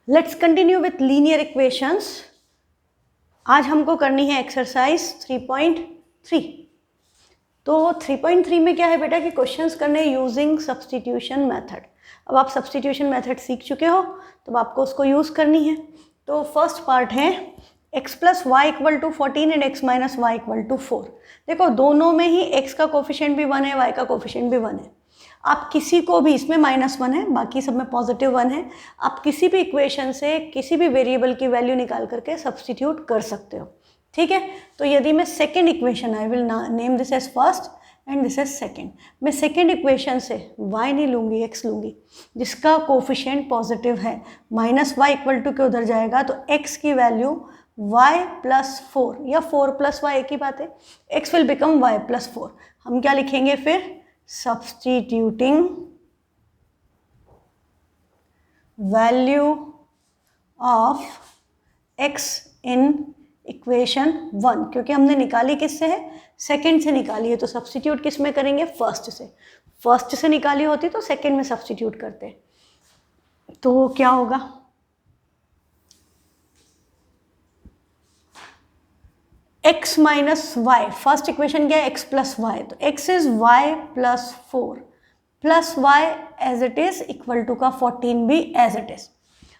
Let's continue with linear equations. आज हमको करनी है एक्सरसाइज 3.3। तो 3.3 में क्या है बेटा कि क्वेश्चंस करने यूजिंग सब्स्टिट्यूशन मेथड। अब आप सब्स्टिट्यूशन मेथड सीख चुके हो तो आपको उसको यूज़ करनी है। तो फर्स्ट पार्ट है x plus y equal to 14 and x minus y equal to 4। देखो दोनों में ही x का कोफिशिएंट भी 1 है, y का कोफिशिएंट भी 1 है। आप किसी को भी, इसमें -1 है, बाकी सब में +1 है, आप किसी भी इक्वेशन से किसी भी वेरिएबल की वैल्यू निकाल करके सब्स्टिट्यूट कर सकते हो। ठीक है, तो यदि मैं second equation, I will name this as first and this as second, मैं सेकेंड इक्वेशन से y नहीं लूँगी, x लूँगी, जिसका कोफिशिएंट पॉजिटिव है। -y इक्वल टू के उधर जाएगा तो x की वैल्यू y प्लस 4 या 4 प्लस y एक ही बात है, x will become y plus 4। हम क्या लिखेंगे फिर? Substituting value of x in equation 1, क्योंकि हमने निकाली किससे है? सेकंड से निकाली है, तो सब्स्टिट्यूट किस में करेंगे? फर्स्ट से। फर्स्ट से निकाली होती तो सेकंड में सब्स्टिट्यूट करते। तो क्या होगा? x minus y, first equation क्या है? x प्लस वाई, तो x is y plus 4 plus y as it is equal to का 14 भी as it is.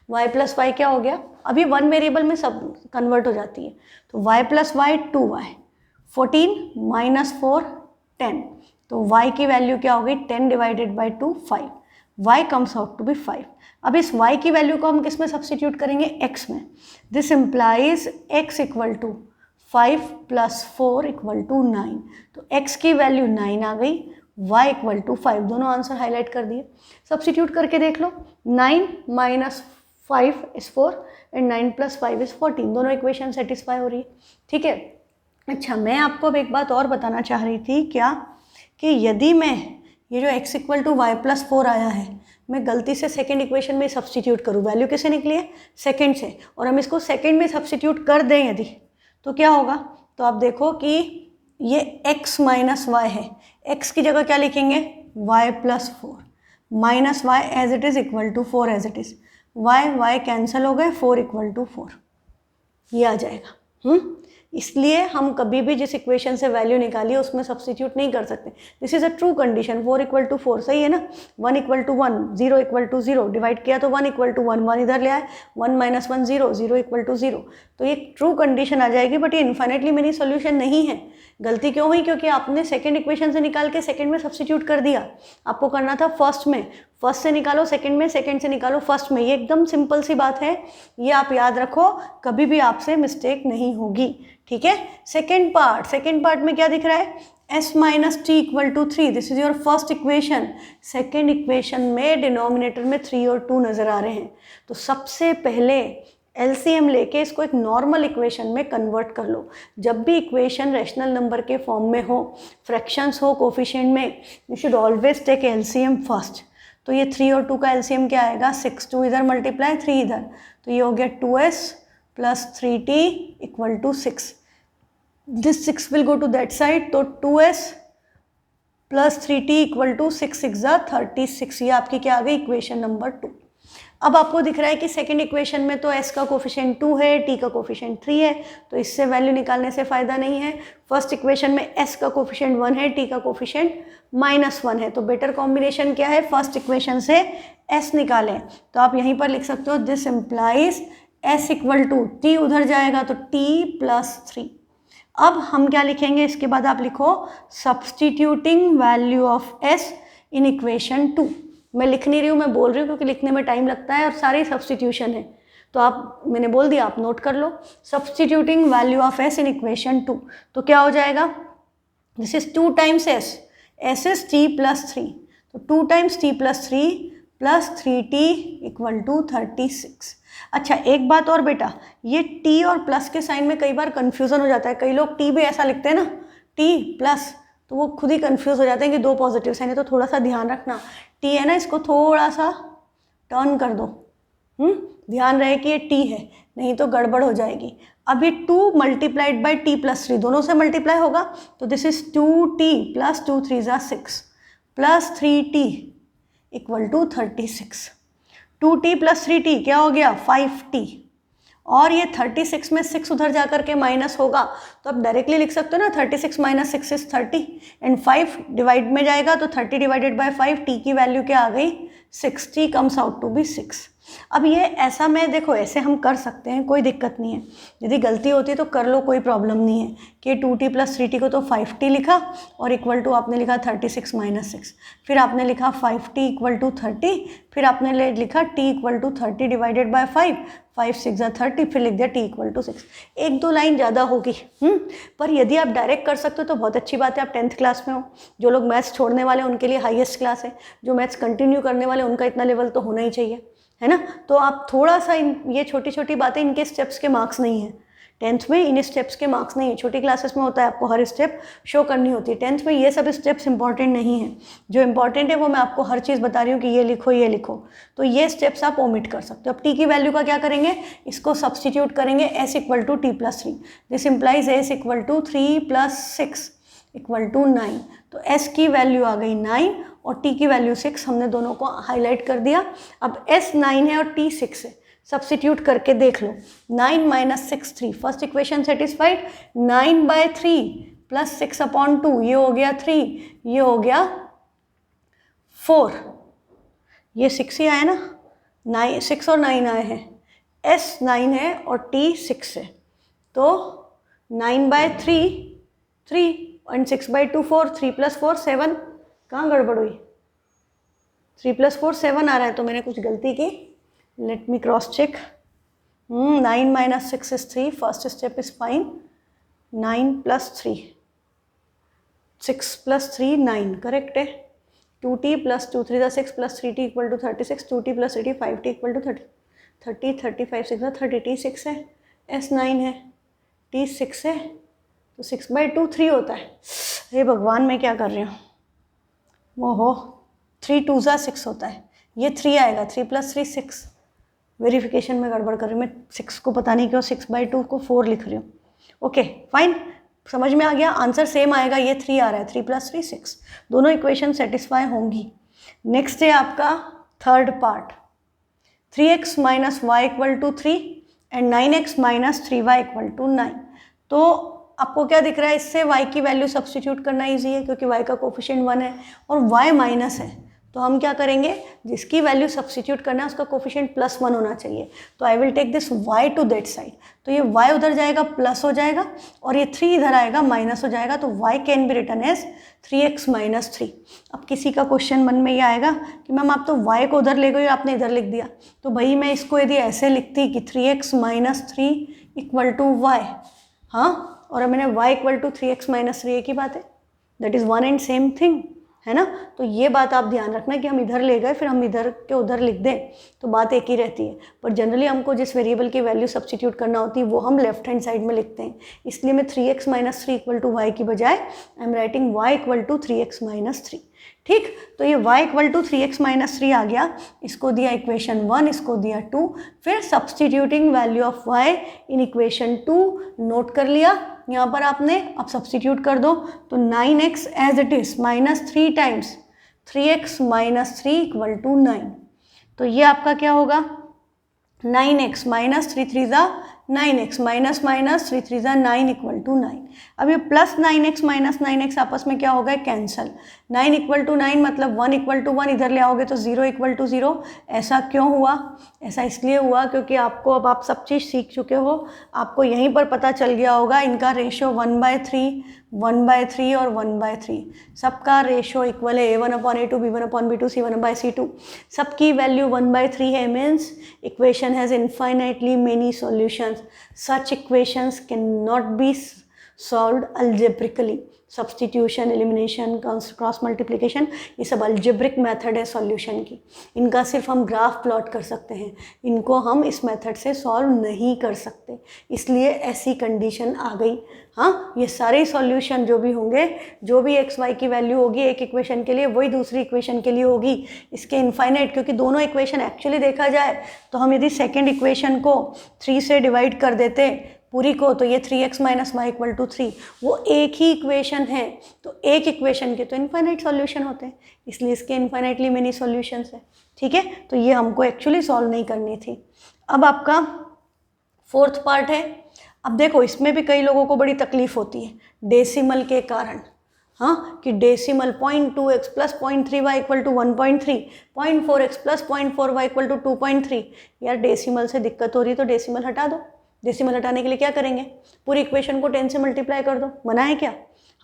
y plus y क्या हो गया? अभी वन वेरिएबल में सब कन्वर्ट हो जाती है, तो y plus y 2y, 14 minus 4 10, तो y की वैल्यू क्या हो गई? 10 divided by 2 5, y comes out to be 5। अब इस y की वैल्यू को हम किस में सब्स्टिट्यूट करेंगे? x में। This implies x equal to 5 plus 4 equal to 9, तो x की वैल्यू 9 आ गई, y इक्वल टू 5, दोनों आंसर हाईलाइट कर दिए। सब्स्टिट्यूट करके देख लो, 9 minus 5 is 4 and 9 plus 5 is 14, दोनों इक्वेशन सेटिस्फाई हो रही है। ठीक है, अच्छा मैं आपको अब एक बात और बताना चाह रही थी, क्या कि यदि मैं ये जो x equal to y plus 4 आया है, मैं गलती से सेकेंड इक्वेशन में सब्स्टिट्यूट करूँ, वैल्यू किससे निकली है? सेकेंड से, और हम इसको सेकेंड में सब्स्टिट्यूट कर दें यदि, तो क्या होगा? तो आप देखो कि ये x माइनस वाई है, x की जगह क्या लिखेंगे? y plus 4 minus y as it is equal to 4 as it is, y cancel हो गए, 4 इक्वल टू 4 ये आ जाएगा। इसलिए हम कभी भी जिस इक्वेशन से वैल्यू निकाली है उसमें सब्स्टिट्यूट नहीं कर सकते। This is a true condition. 4 equal to 4 सही है ना? 1 equal to 1, 0 equal to 0, divide किया तो 1 इक्वल टू 1, 1 इधर ले आए, 1 माइनस 1 0, 0 इक्वल टू 0, तो ये ट्रू कंडीशन आ जाएगी। बट ये इन्फाइनेटली मेनी सोल्यूशन नहीं है। गलती क्यों हुई? क्योंकि आपने सेकेंड इक्वेशन से निकाल के सेकेंड में सब्स्टिट्यूट कर दिया। आपको करना था फर्स्ट में, फर्स्ट से निकालो सेकंड में, सेकंड से निकालो फर्स्ट में। ये एकदम सिंपल सी बात है, ये आप याद रखो, कभी भी आपसे मिस्टेक नहीं होगी। ठीक है, सेकंड पार्ट में क्या दिख रहा है? s minus t equal to 3, this is your first equation. Second equation में डिनोमिनेटर में 3 और 2 नजर आ रहे हैं, तो सबसे पहले एलसीएम लेके इसको एक नॉर्मल इक्वेशन में कन्वर्ट कर लो। जब भी इक्वेशन रैशनल नंबर के फॉर्म में हो, फ्रैक्शंस हो, कोफिशिएंट में, you should always take LCM first. तो ये 3 और 2 का एलसीएम क्या आएगा? 6, 2 इधर मल्टीप्लाई 3 इधर, तो ये हो गया 2s plus 3t equal to 6। This 6 will go to that side, तो 2s plus 3t equal to 6 6 36, ये आपकी क्या आ गई? Equation number 2। अब आपको दिख रहा है कि सेकेंड इक्वेशन में तो s का कोफिशिएंट 2 है, t का कोफिशिएंट 3 है, तो इससे वैल्यू निकालने से फ़ायदा नहीं है। फर्स्ट इक्वेशन में s का कोफिशिएंट 1 है, t का कोफिशिएंट -1 है, तो बेटर कॉम्बिनेशन क्या है? फर्स्ट इक्वेशन से s निकालें। तो आप यहीं पर लिख सकते हो, this implies s equal to t उधर जाएगा तो t प्लस 3। अब हम क्या लिखेंगे इसके बाद? आप लिखो substituting value of s in equation 2। मैं लिख नहीं रही हूँ, मैं बोल रही हूँ क्योंकि लिखने में टाइम लगता है और सारे सब्स्टिट्यूशन है, तो आप, मैंने बोल दिया, आप नोट कर लो। Substituting value of s in equation 2, तो क्या हो जाएगा? This is 2 times s is t plus 3, तो 2 times t plus 3 plus 3t equal to 36। अच्छा एक बात और बेटा, ये t और प्लस के साइन में कई बार कन्फ्यूज़न हो जाता है। कई लोग t भी ऐसा लिखते हैं ना, t प्लस, तो वो खुद ही कंफ्यूज हो जाते हैं कि 2 पॉजिटिव साइन है, तो थोड़ा सा ध्यान रखना। t है ना, इसको थोड़ा सा टर्न कर दो, ध्यान रहे कि ये t है, नहीं तो गड़बड़ हो जाएगी। अब ये 2 मल्टीप्लाइड बाई t प्लस 3, दोनों से मल्टीप्लाई होगा, तो दिस इज 2t प्लस 2 3 ज़ा 6 plus 3t equal to 36। 2t plus 3t क्या हो गया 5t, और ये 36 में 6 उधर जा कर के माइनस होगा तो आप डायरेक्टली लिख सकते हो ना 36 माइनस 6 इज 30 एंड 5 डिवाइड में जाएगा तो 30 डिवाइडेड बाय 5, t की वैल्यू क्या आ गई 6, t comes out to be 6। अब ये ऐसा मैं देखो ऐसे हम कर सकते हैं, कोई दिक्कत नहीं है, यदि गलती होती है तो कर लो, कोई प्रॉब्लम नहीं है कि 2t प्लस 3t को तो 5t लिखा और इक्वल टू आपने लिखा 36 माइनस 6, फिर आपने लिखा 5t इक्वल टू 30, फिर आपने लिखा t equal to 30 divided by 5, 5 6 30, फिर लिख दिया t इक्वल टू 6। एक दो लाइन ज़्यादा होगी पर यदि आप डायरेक्ट कर सकते हो तो बहुत अच्छी बात है। आप 10th क्लास में हो, जो लोग मैथ्स छोड़ने वाले उनके लिए हाईएस्ट क्लास है, जो मैथ्स कंटिन्यू करने वाले उनका इतना लेवल तो होना ही चाहिए, है ना। तो आप थोड़ा सा ये छोटी छोटी बातें, इनके स्टेप्स के मार्क्स नहीं है 10th में, इन स्टेप्स के मार्क्स नहीं है। छोटी क्लासेस में होता है आपको हर स्टेप शो करनी होती है, 10th में ये सब स्टेप्स इंपॉर्टेंट नहीं है। जो इंपॉर्टेंट है वो मैं आपको हर चीज़ बता रही हूँ कि ये लिखो ये लिखो, तो ये स्टेप्स आप ओमिट कर सकते हो। अब टी की वैल्यू का क्या करेंगे, इसको सब्सटीट्यूट करेंगे s equal to t plus 3, this implies s equal to 3 plus 6 equal to 9, तो s की वैल्यू आ गई 9 और t की वैल्यू 6, हमने दोनों को हाईलाइट कर दिया। अब s 9 है और t 6 है, सब्सटीट्यूट करके देख लो, 9 minus 6 3, first equation satisfied, 9 by 3 plus 6 upon 2, ये हो गया 3, ये हो गया 4, ये 6 ही आया ना, 9 6 और 9 आए हैं, s 9 है और t 6 है, तो 9 बाय 3 3 एंड 6 बाई 2 4, 3 प्लस 4 7, कहाँ गड़बड़ हुई, 3 प्लस 4 7 आ रहा है, तो मैंने कुछ गलती की, let me cross check. 9 minus 6 is 3, first step is fine, 9 plus 3, 6 plus 3 9, correct है। 2t plus 2 3 6 plus 3t equal to 36, 2t plus 3t 5t equal to 30 35 6 30, t 6 है, s 9 है, t 6 है, तो 6 बाई 2 3 होता है। हे भगवान मैं क्या कर रही हूँ, वो हो 3 2 6 होता है, ये 3 आएगा, 3 प्लस 3 6, वेरिफिकेशन में गड़बड़ कर रही हूँ मैं, 6 को पता नहीं क्यों 6 बाई 2 को 4 लिख रही हूँ। ओके फाइन, समझ में आ गया, आंसर सेम आएगा, ये 3 आ रहा है, 3 प्लस 3 6, दोनों इक्वेशन सेटिस्फाई होंगी। नेक्स्ट है आपका third part, 3x minus y equal to 3 and 9x minus 3y equal to 9। तो आपको क्या दिख रहा है, इससे y की वैल्यू सब्सटीट्यूट करना इजी है क्योंकि y का कोफिशिएंट 1 है और y माइनस है, तो हम क्या करेंगे, जिसकी वैल्यू सब्सटीट्यूट करना है उसका कोफिशिएंट +1 होना चाहिए, तो I will take this y to that side, तो ये y उधर जाएगा प्लस हो जाएगा और ये 3 इधर आएगा माइनस हो जाएगा, तो y can be written as 3x minus 3। अब किसी का क्वेश्चन मन में ये आएगा कि मैम आप तो y को उधर ले गई और आपने इधर लिख दिया, तो भाई मैं इसको यदि ऐसे लिखती कि 3x minus 3 equal to y, हाँ, और अब मैंने y equal to 3x minus 3, एक ही बात है, that is one and same thing, है ना। तो ये बात आप ध्यान रखना कि हम इधर ले गए फिर हम इधर के उधर लिख दें तो बात एक ही रहती है, पर जनरली हमको जिस वेरिएबल की वैल्यू सब्सटीट्यूट करना होती है वो हम लेफ्ट हैंड साइड में लिखते हैं, इसलिए मैं 3x minus 3 equal to y की बजाय I am writing y equal to 3x minus 3। ठीक, तो ये y equal to 3x minus 3 आ गया, इसको दिया इक्वेशन 1, इसको दिया 2, फिर substituting value of y in equation 2 note कर लिया यहाँ पर आपने, अब सब्सटीट्यूट कर दो तो 9x as it is minus 3 times 3x minus 3 equal to 9, तो ये आपका क्या होगा 9x माइनस 3 3 ज़ा 9x माइनस माइनस 3 3 ज़ा 9 इक्वल टू 9। अब ये प्लस 9x माइनस 9x आपस में क्या हो गए, कैंसल, 9 इक्वल टू 9 मतलब 1 इक्वल टू 1, इधर ले आओगे तो 0 इक्वल टू 0। ऐसा क्यों हुआ, ऐसा इसलिए हुआ क्योंकि आपको अब आप सब चीज़ सीख चुके हो, आपको यहीं पर पता चल गया होगा इनका रेशो 1/3 1/3 और 1/3, सबका रेशो इक्वल है, a1/a2 b1/b2 c1/c2, सबकी वैल्यू 1/3 है, means equation has infinitely many solutions, such equations can not be solved algebraically, substitution, elimination, cross multiplication, ये सब अल्जेब्रिक मेथड है सॉल्यूशन की, इनका सिर्फ हम ग्राफ प्लॉट कर सकते हैं, इनको हम इस मेथड से सॉल्व नहीं कर सकते, इसलिए ऐसी कंडीशन आ गई। हाँ, ये सारे सॉल्यूशन जो भी होंगे, जो भी एक्स वाई की वैल्यू होगी एक इक्वेशन के लिए वही दूसरी इक्वेशन के लिए होगी, इसके इनफाइनाइट, क्योंकि दोनों इक्वेशन एक्चुअली देखा जाए तो हम यदि सेकेंड इक्वेशन को 3 से डिवाइड कर देते पूरी को, तो ये 3x minus y equal to 3, वो एक ही इक्वेशन है, तो एक इक्वेशन के तो इनफाइनाइट सॉल्यूशन होते हैं, इसलिए इसके इनफाइनाइटली मेनी सॉल्यूशंस है। ठीक है, तो ये हमको एक्चुअली सॉल्व नहीं करनी थी। अब आपका फोर्थ पार्ट है। अब देखो इसमें भी कई लोगों को बड़ी तकलीफ होती है डेसिमल के कारण, हाँ, कि decimal 0.2x plus 0.3y equal to 1.3, 0.4x plus 0.4y equal to 2.3। यार डेसिमल से दिक्कत हो रही है तो डेसिमल हटा दो। डेसिमल हटाने के लिए क्या करेंगे, पूरी इक्वेशन को 10 से मल्टीप्लाई कर दो। मना है क्या?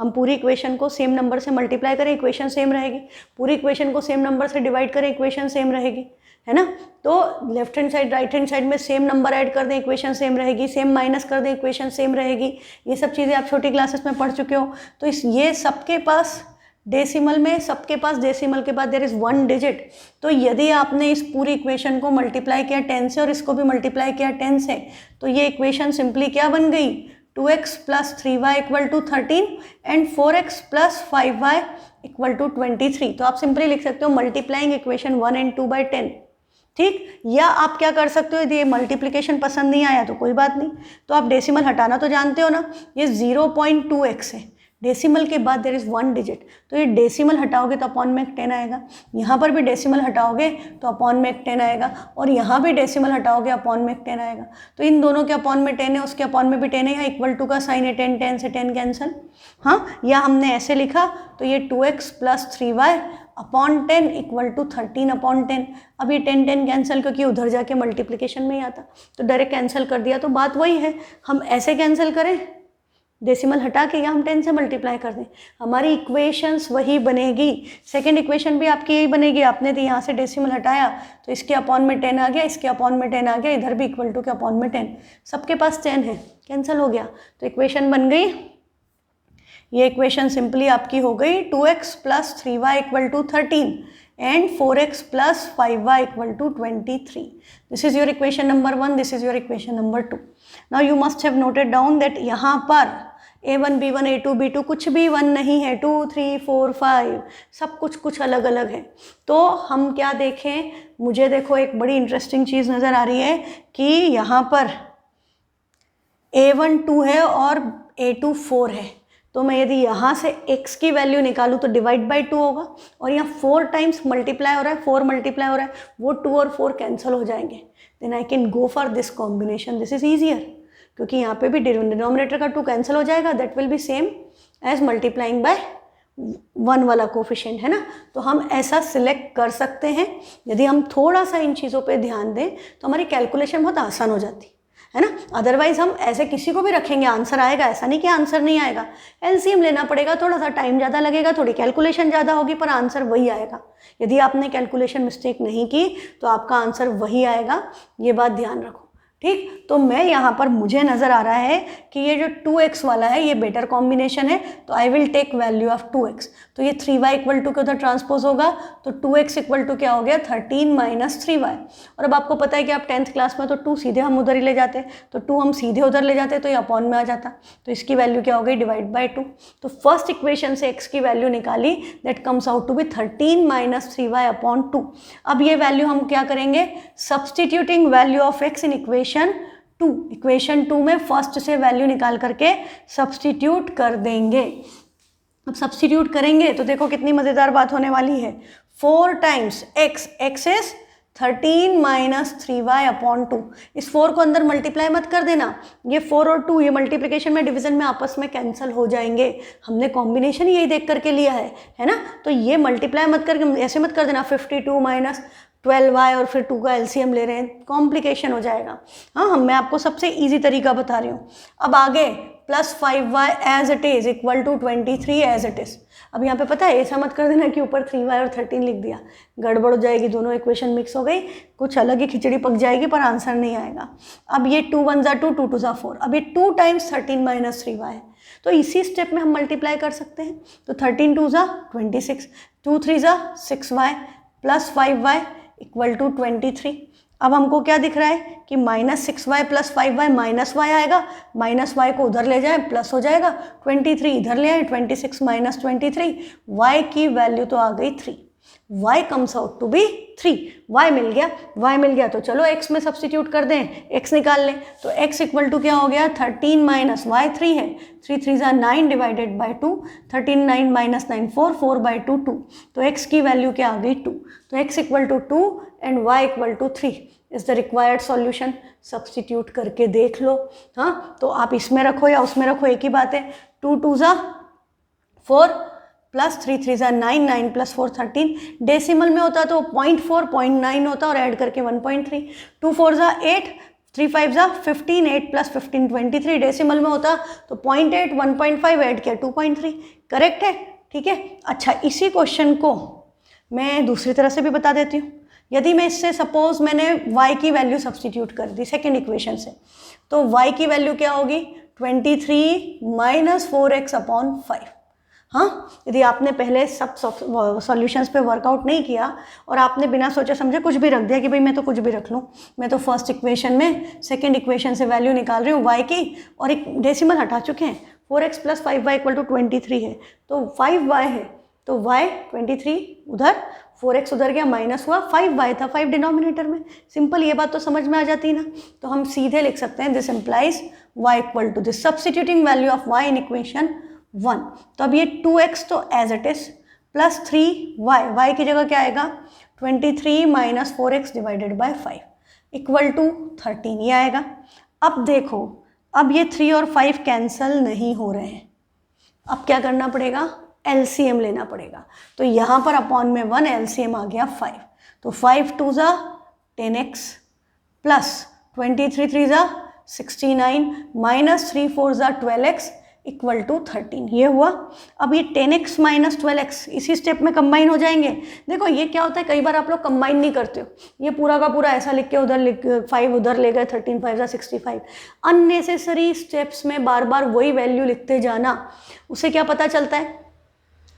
हम पूरी इक्वेशन को सेम नंबर से मल्टीप्लाई करें, इक्वेशन सेम रहेगी। पूरी इक्वेशन को सेम नंबर से डिवाइड करें, इक्वेशन सेम रहेगी, है ना। तो left hand side right hand side में सेम नंबर ऐड कर दें, इक्वेशन सेम रहेगी। सेम माइनस कर दें, इक्वेशन सेम रहेगी। ये सब चीज़ें आप छोटी क्लासेस में पढ़ चुके हो। तो ये सबके पास डेसिमल में, सबके पास डेसिमल के बाद देयर इज़ 1 डिजिट। तो यदि आपने इस पूरी इक्वेशन को मल्टीप्लाई किया 10 से और इसको भी मल्टीप्लाई किया 10 से, तो ये इक्वेशन सिंपली क्या बन गई, 2x plus 3y equal to 13 and 4x plus 5y equal to 23। तो आप सिंपली लिख सकते हो मल्टीप्लाइंग इक्वेशन 1 एंड 2 बाई 10, ठीक। या आप क्या कर सकते हो, यदि ये मल्टीप्लिकेशन पसंद नहीं आया तो कोई बात नहीं, तो आप डेसिमल हटाना तो जानते हो ना। ये 0.2x है, डेसिमल के बाद देयर इज़ 1 डिजिट, तो ये डेसिमल हटाओगे तो अपॉन में 10 आएगा। यहाँ पर भी डेसिमल हटाओगे तो अपॉन में 10 आएगा, और यहाँ भी डेसिमल हटाओगे अपॉन में 10 आएगा। तो इन दोनों के अपॉन में 10 है, उसके अपॉन में भी 10 है। यहाँ इक्वल टू का साइन है, 10 10 से 10 कैंसिल, हाँ। या हमने ऐसे लिखा तो ये 2x plus 3y upon 10 equal to 13 upon 10। अब ये 10 10 कैंसिल, क्योंकि उधर जाके मल्टीप्लिकेशन में ही आता, तो डायरेक्ट कैंसिल कर दिया। तो बात वही है, हम ऐसे कैंसिल करें डेसिमल हटा के, या हम 10 से मल्टीप्लाई कर दें, हमारी इक्वेशंस वही बनेगी। सेकंड इक्वेशन भी आपकी यही बनेगी। आपने तो यहाँ से डेसिमल हटाया तो इसके अपॉन में 10 आ गया, इसके अपॉन में 10 आ गया, इधर भी इक्वल टू के अपॉन में 10, सबके पास 10 है, कैंसिल हो गया, तो इक्वेशन बन गई। ये इक्वेशन सिंपली आपकी हो गई 2x plus 3y equal to 13 and 4x plus 5y equal to 23। This is your equation number 1, this is your equation number 2। Now you must have noted down that यहाँ पर a1 b1 a2 b2 कुछ भी 1 नहीं है, 2 3 4 5 सब कुछ अलग अलग है। तो हम क्या देखें, मुझे देखो एक बड़ी इंटरेस्टिंग चीज़ नज़र आ रही है कि यहाँ पर a1 2 है और a2 4 है। तो मैं यदि यहाँ से x की वैल्यू निकालूँ तो डिवाइड बाई 2 होगा, और यहाँ 4 टाइम्स मल्टीप्लाई हो रहा है, 4 मल्टीप्लाई हो रहा है, वो 2 और 4 कैंसिल हो जाएंगे। Then I can go for this combination, this is easier, क्योंकि यहाँ पे भी डिनोमिनेटर का 2 कैंसिल हो जाएगा, that will be same as multiplying by 1 वाला कोफिशिएंट, है ना। तो हम ऐसा सिलेक्ट कर सकते हैं। यदि हम थोड़ा सा इन चीज़ों पे ध्यान दें तो हमारी कैलकुलेशन बहुत आसान हो जाती है ना। अदरवाइज हम ऐसे किसी को भी रखेंगे आंसर आएगा, ऐसा नहीं कि आंसर नहीं आएगा। एलसीएम लेना पड़ेगा, थोड़ा सा टाइम ज़्यादा लगेगा, थोड़ी कैलकुलेशन ज़्यादा होगी, पर आंसर वही आएगा। यदि आपने कैलकुलेशन मिस्टेक नहीं की तो आपका आंसर वही आएगा, ये बात ध्यान रखो, ठीक। तो मैं यहाँ पर मुझे नज़र आ रहा है कि ये जो 2x वाला है ये बेटर कॉम्बिनेशन है, तो I will take value of 2x। तो ये 3y इक्वल टू के उधर ट्रांसपोज होगा, तो 2x इक्वल टू क्या हो गया, 13 माइनस 3y। और अब आपको पता है कि आप 10th क्लास में तो 2 सीधे हम उधर ही ले जाते, तो 2 हम सीधे उधर ले जाते तो ये अपॉन में आ जाता, तो इसकी वैल्यू क्या हो गई, डिवाइड बाई 2। तो फर्स्ट इक्वेशन से x की वैल्यू निकाली, that comes out to be 13 minus 3y upon 2। अब ये वैल्यू हम क्या करेंगे, substituting value of x in equation 2, equation 2 में फर्स्ट से वैल्यू निकाल करके सब्सटीट्यूट कर देंगे। अब सब्सटीट्यूट करेंगे तो देखो कितनी मज़ेदार बात होने वाली है। 4 times x, x is 13 minus 3y upon 2। इस 4 को अंदर मल्टीप्लाई मत कर देना, ये 4 और 2 ये मल्टीप्लिकेशन में डिवीजन में आपस में कैंसिल हो जाएंगे। हमने कॉम्बिनेशन यही देख करके लिया है ना। तो ये मल्टीप्लाई मत करके ऐसे मत कर देना 52 माइनस 12y और फिर 2 का एलसीएम ले रहे हैं, कॉम्प्लिकेशन हो जाएगा। हाँ, मैं आपको सबसे इजी तरीका बता रही हूँ। अब आगे plus 5y as it is equal to 23 as it is. अब यहाँ पे पता है ऐसा मत कर देना कि ऊपर 3y और 13 लिख दिया, गड़बड़ हो जाएगी, दोनों इक्वेशन मिक्स हो गई, कुछ अलग ही खिचड़ी पक जाएगी, पर आंसर नहीं आएगा। अब ये 2 1 ज़ा 2, 2 2 ज़ा 4, अब ये 2 टाइम्स 13 माइनस 3y है, तो इसी स्टेप में हम मल्टीप्लाई कर सकते हैं। तो 13 2 ज़ा 26, 2 3 ज़ा 6y plus 5y equal to 23। अब हमको क्या दिख रहा है कि minus 6y plus 5y minus y आएगा, माइनस y को उधर ले जाए प्लस हो जाएगा, 23 इधर ले आए, 26 माइनस 23, y की वैल्यू तो आ गई 3, y comes out to be 3, y मिल गया तो चलो x में सब्सटीट्यूट कर दें, x निकाल लें। तो x इक्वल टू क्या हो गया, 13 माइनस वाई 3 है, 3 3 ज़ा 9 डिवाइडेड बाई 2, 13 9 माइनस 9 4, 4 बाई 2 2, तो x की वैल्यू क्या आ गई 2, तो x equal to 2 and y equal to 3 is the required solution. Substitute करके देख लो। हाँ, तो आप इसमें रखो या उसमें रखो, एक ही बात है। 2 2 ज़ा 4 प्लस 3 3 ज़ा 9, 9 प्लस 4 13, डेसिमल में होता तो 0.4 0.9 होता और ऐड करके 1.3, 2 4 ज़ा 8, 3 5 ज़ा 15, 8 प्लस 15 23, डेसिमल में होता तो 0.8, 1.5 ऐड किया 2.3, करेक्ट है। ठीक है, अच्छा इसी क्वेश्चन को मैं दूसरी तरह से भी बता देती हूँ। यदि मैं इससे सपोज मैंने y की वैल्यू सब्सटीट्यूट कर दी सेकेंड इक्वेशन से, तो y की वैल्यू क्या होगी, 23 माइनस 4x अपॉन 5। हाँ, यदि आपने पहले सब सॉल्यूशंस पे वर्कआउट नहीं किया और आपने बिना सोचे समझे कुछ भी रख दिया कि भाई मैं तो कुछ भी रख लूँ, मैं तो फर्स्ट इक्वेशन में सेकेंड इक्वेशन से वैल्यू निकाल रही हूँ y की और एक डेसिमल हटा चुके हैं, 4x plus 5y equal to 23 है, तो 5y है, तो y 23 उधर, 4x उधर गया, माइनस हुआ, 5y था, 5 डिनोमिनेटर में। सिंपल, ये बात तो समझ में आ जाती है ना। तो हम सीधे लिख सकते हैं this implies y equal to this, substituting value of y in equation 1। तो अब ये 2x तो as it is plus 3y, y की जगह क्या आएगा 23 minus 4x divided by 5 equal to 13, ये आएगा। अब देखो, अब ये 3 और 5 कैंसल नहीं हो रहे हैं, अब क्या करना पड़ेगा, एलसीएम लेना पड़ेगा। तो यहाँ पर अपॉन में 1, एलसीएम आ गया 5, तो 5 2 ज़ा 10x प्लस 23 3 ज़ा 69 माइनस 3 4 ज़ा 12x इक्वल टू 13, ये हुआ। अब ये 10x माइनस 12x इसी स्टेप में कंबाइन हो जाएंगे। देखो ये क्या होता है, कई बार आप लोग कंबाइन नहीं करते हो, ये पूरा का पूरा ऐसा लिख के उधर लिख 5 उधर ले गए, 13 5 ज़ा 65। अननेसेसरी स्टेप्स में बार बार वही वैल्यू लिखते जाना, उससे क्या पता चलता है,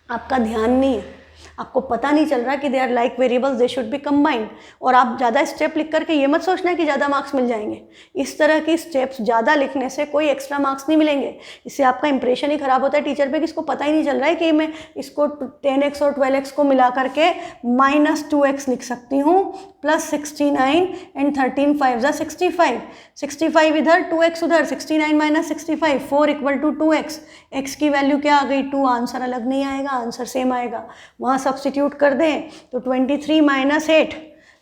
आपका ध्यान नहीं है, आपको पता नहीं चल रहा कि they are like variables, they should be combined. और आप ज़्यादा स्टेप लिख करके ये मत सोचना कि ज़्यादा मार्क्स मिल जाएंगे, इस तरह की स्टेप्स ज़्यादा लिखने से कोई एक्स्ट्रा मार्क्स नहीं मिलेंगे। इससे आपका इंप्रेशन ही खराब होता है टीचर पे कि इसको पता ही नहीं चल रहा है कि मैं इसको 10x और 12x को मिला करके माइनस 2x लिख सकती हूँ प्लस 69 एंड 13 5 ज़ा 65, 65 इधर 2x उधर, 69 minus 65 4 equal to 2x, x की वैल्यू क्या आ गई 2, आंसर अलग नहीं आएगा, आंसर सेम आएगा। वहाँ सब्सटीट्यूट कर दें तो 23 minus 8,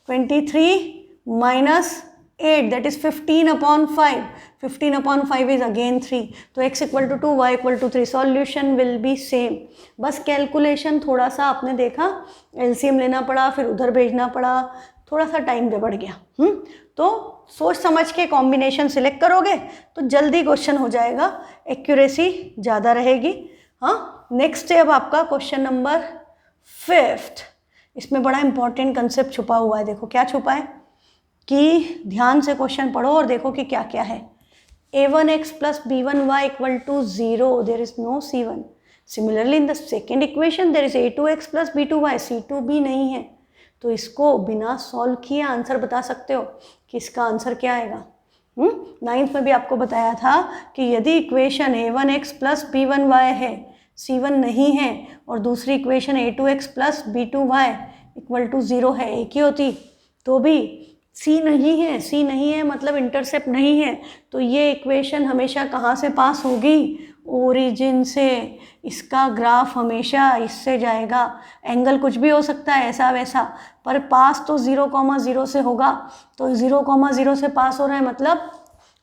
23 minus 8 that is 15 upon 5, 15 upon 5 is again 3, तो x equal to 2 y equal to 3, solution will be same. बस कैलकुलेशन थोड़ा सा आपने देखा, एलसीएम लेना पड़ा, फिर उधर भेजना पड़ा, थोड़ा सा टाइम बढ़ गया। तो सोच समझ के कॉम्बिनेशन सिलेक्ट करोगे तो जल्दी क्वेश्चन हो जाएगा, एक्यूरेसी ज़्यादा रहेगी। हाँ, नेक्स्ट है अब आपका क्वेश्चन नंबर 5। इसमें बड़ा इंपॉर्टेंट कंसेप्ट छुपा हुआ है। देखो क्या छुपा है कि ध्यान से क्वेश्चन पढ़ो और देखो कि क्या क्या है। a1x plus b1y equal to 0, there is no c1। Similarly in the second equation there is a2x plus b2y, c2 भी नहीं है। तो इसको बिना सॉल्व किए आंसर बता सकते हो कि इसका आंसर क्या आएगा। 9th में भी आपको बताया था कि यदि इक्वेशन a1x प्लस b1y है, c1 नहीं है, और दूसरी equation a2x plus b2y equal to 0 है, एक ही होती, तो भी c नहीं है, c नहीं है मतलब इंटरसेप्ट नहीं है, तो ये इक्वेशन हमेशा कहाँ से पास होगी, ओरिजिन से। इसका ग्राफ हमेशा इससे जाएगा, एंगल कुछ भी हो सकता है ऐसा वैसा, पर पास तो 0,0 से होगा। तो 0,0 से पास हो रहा है मतलब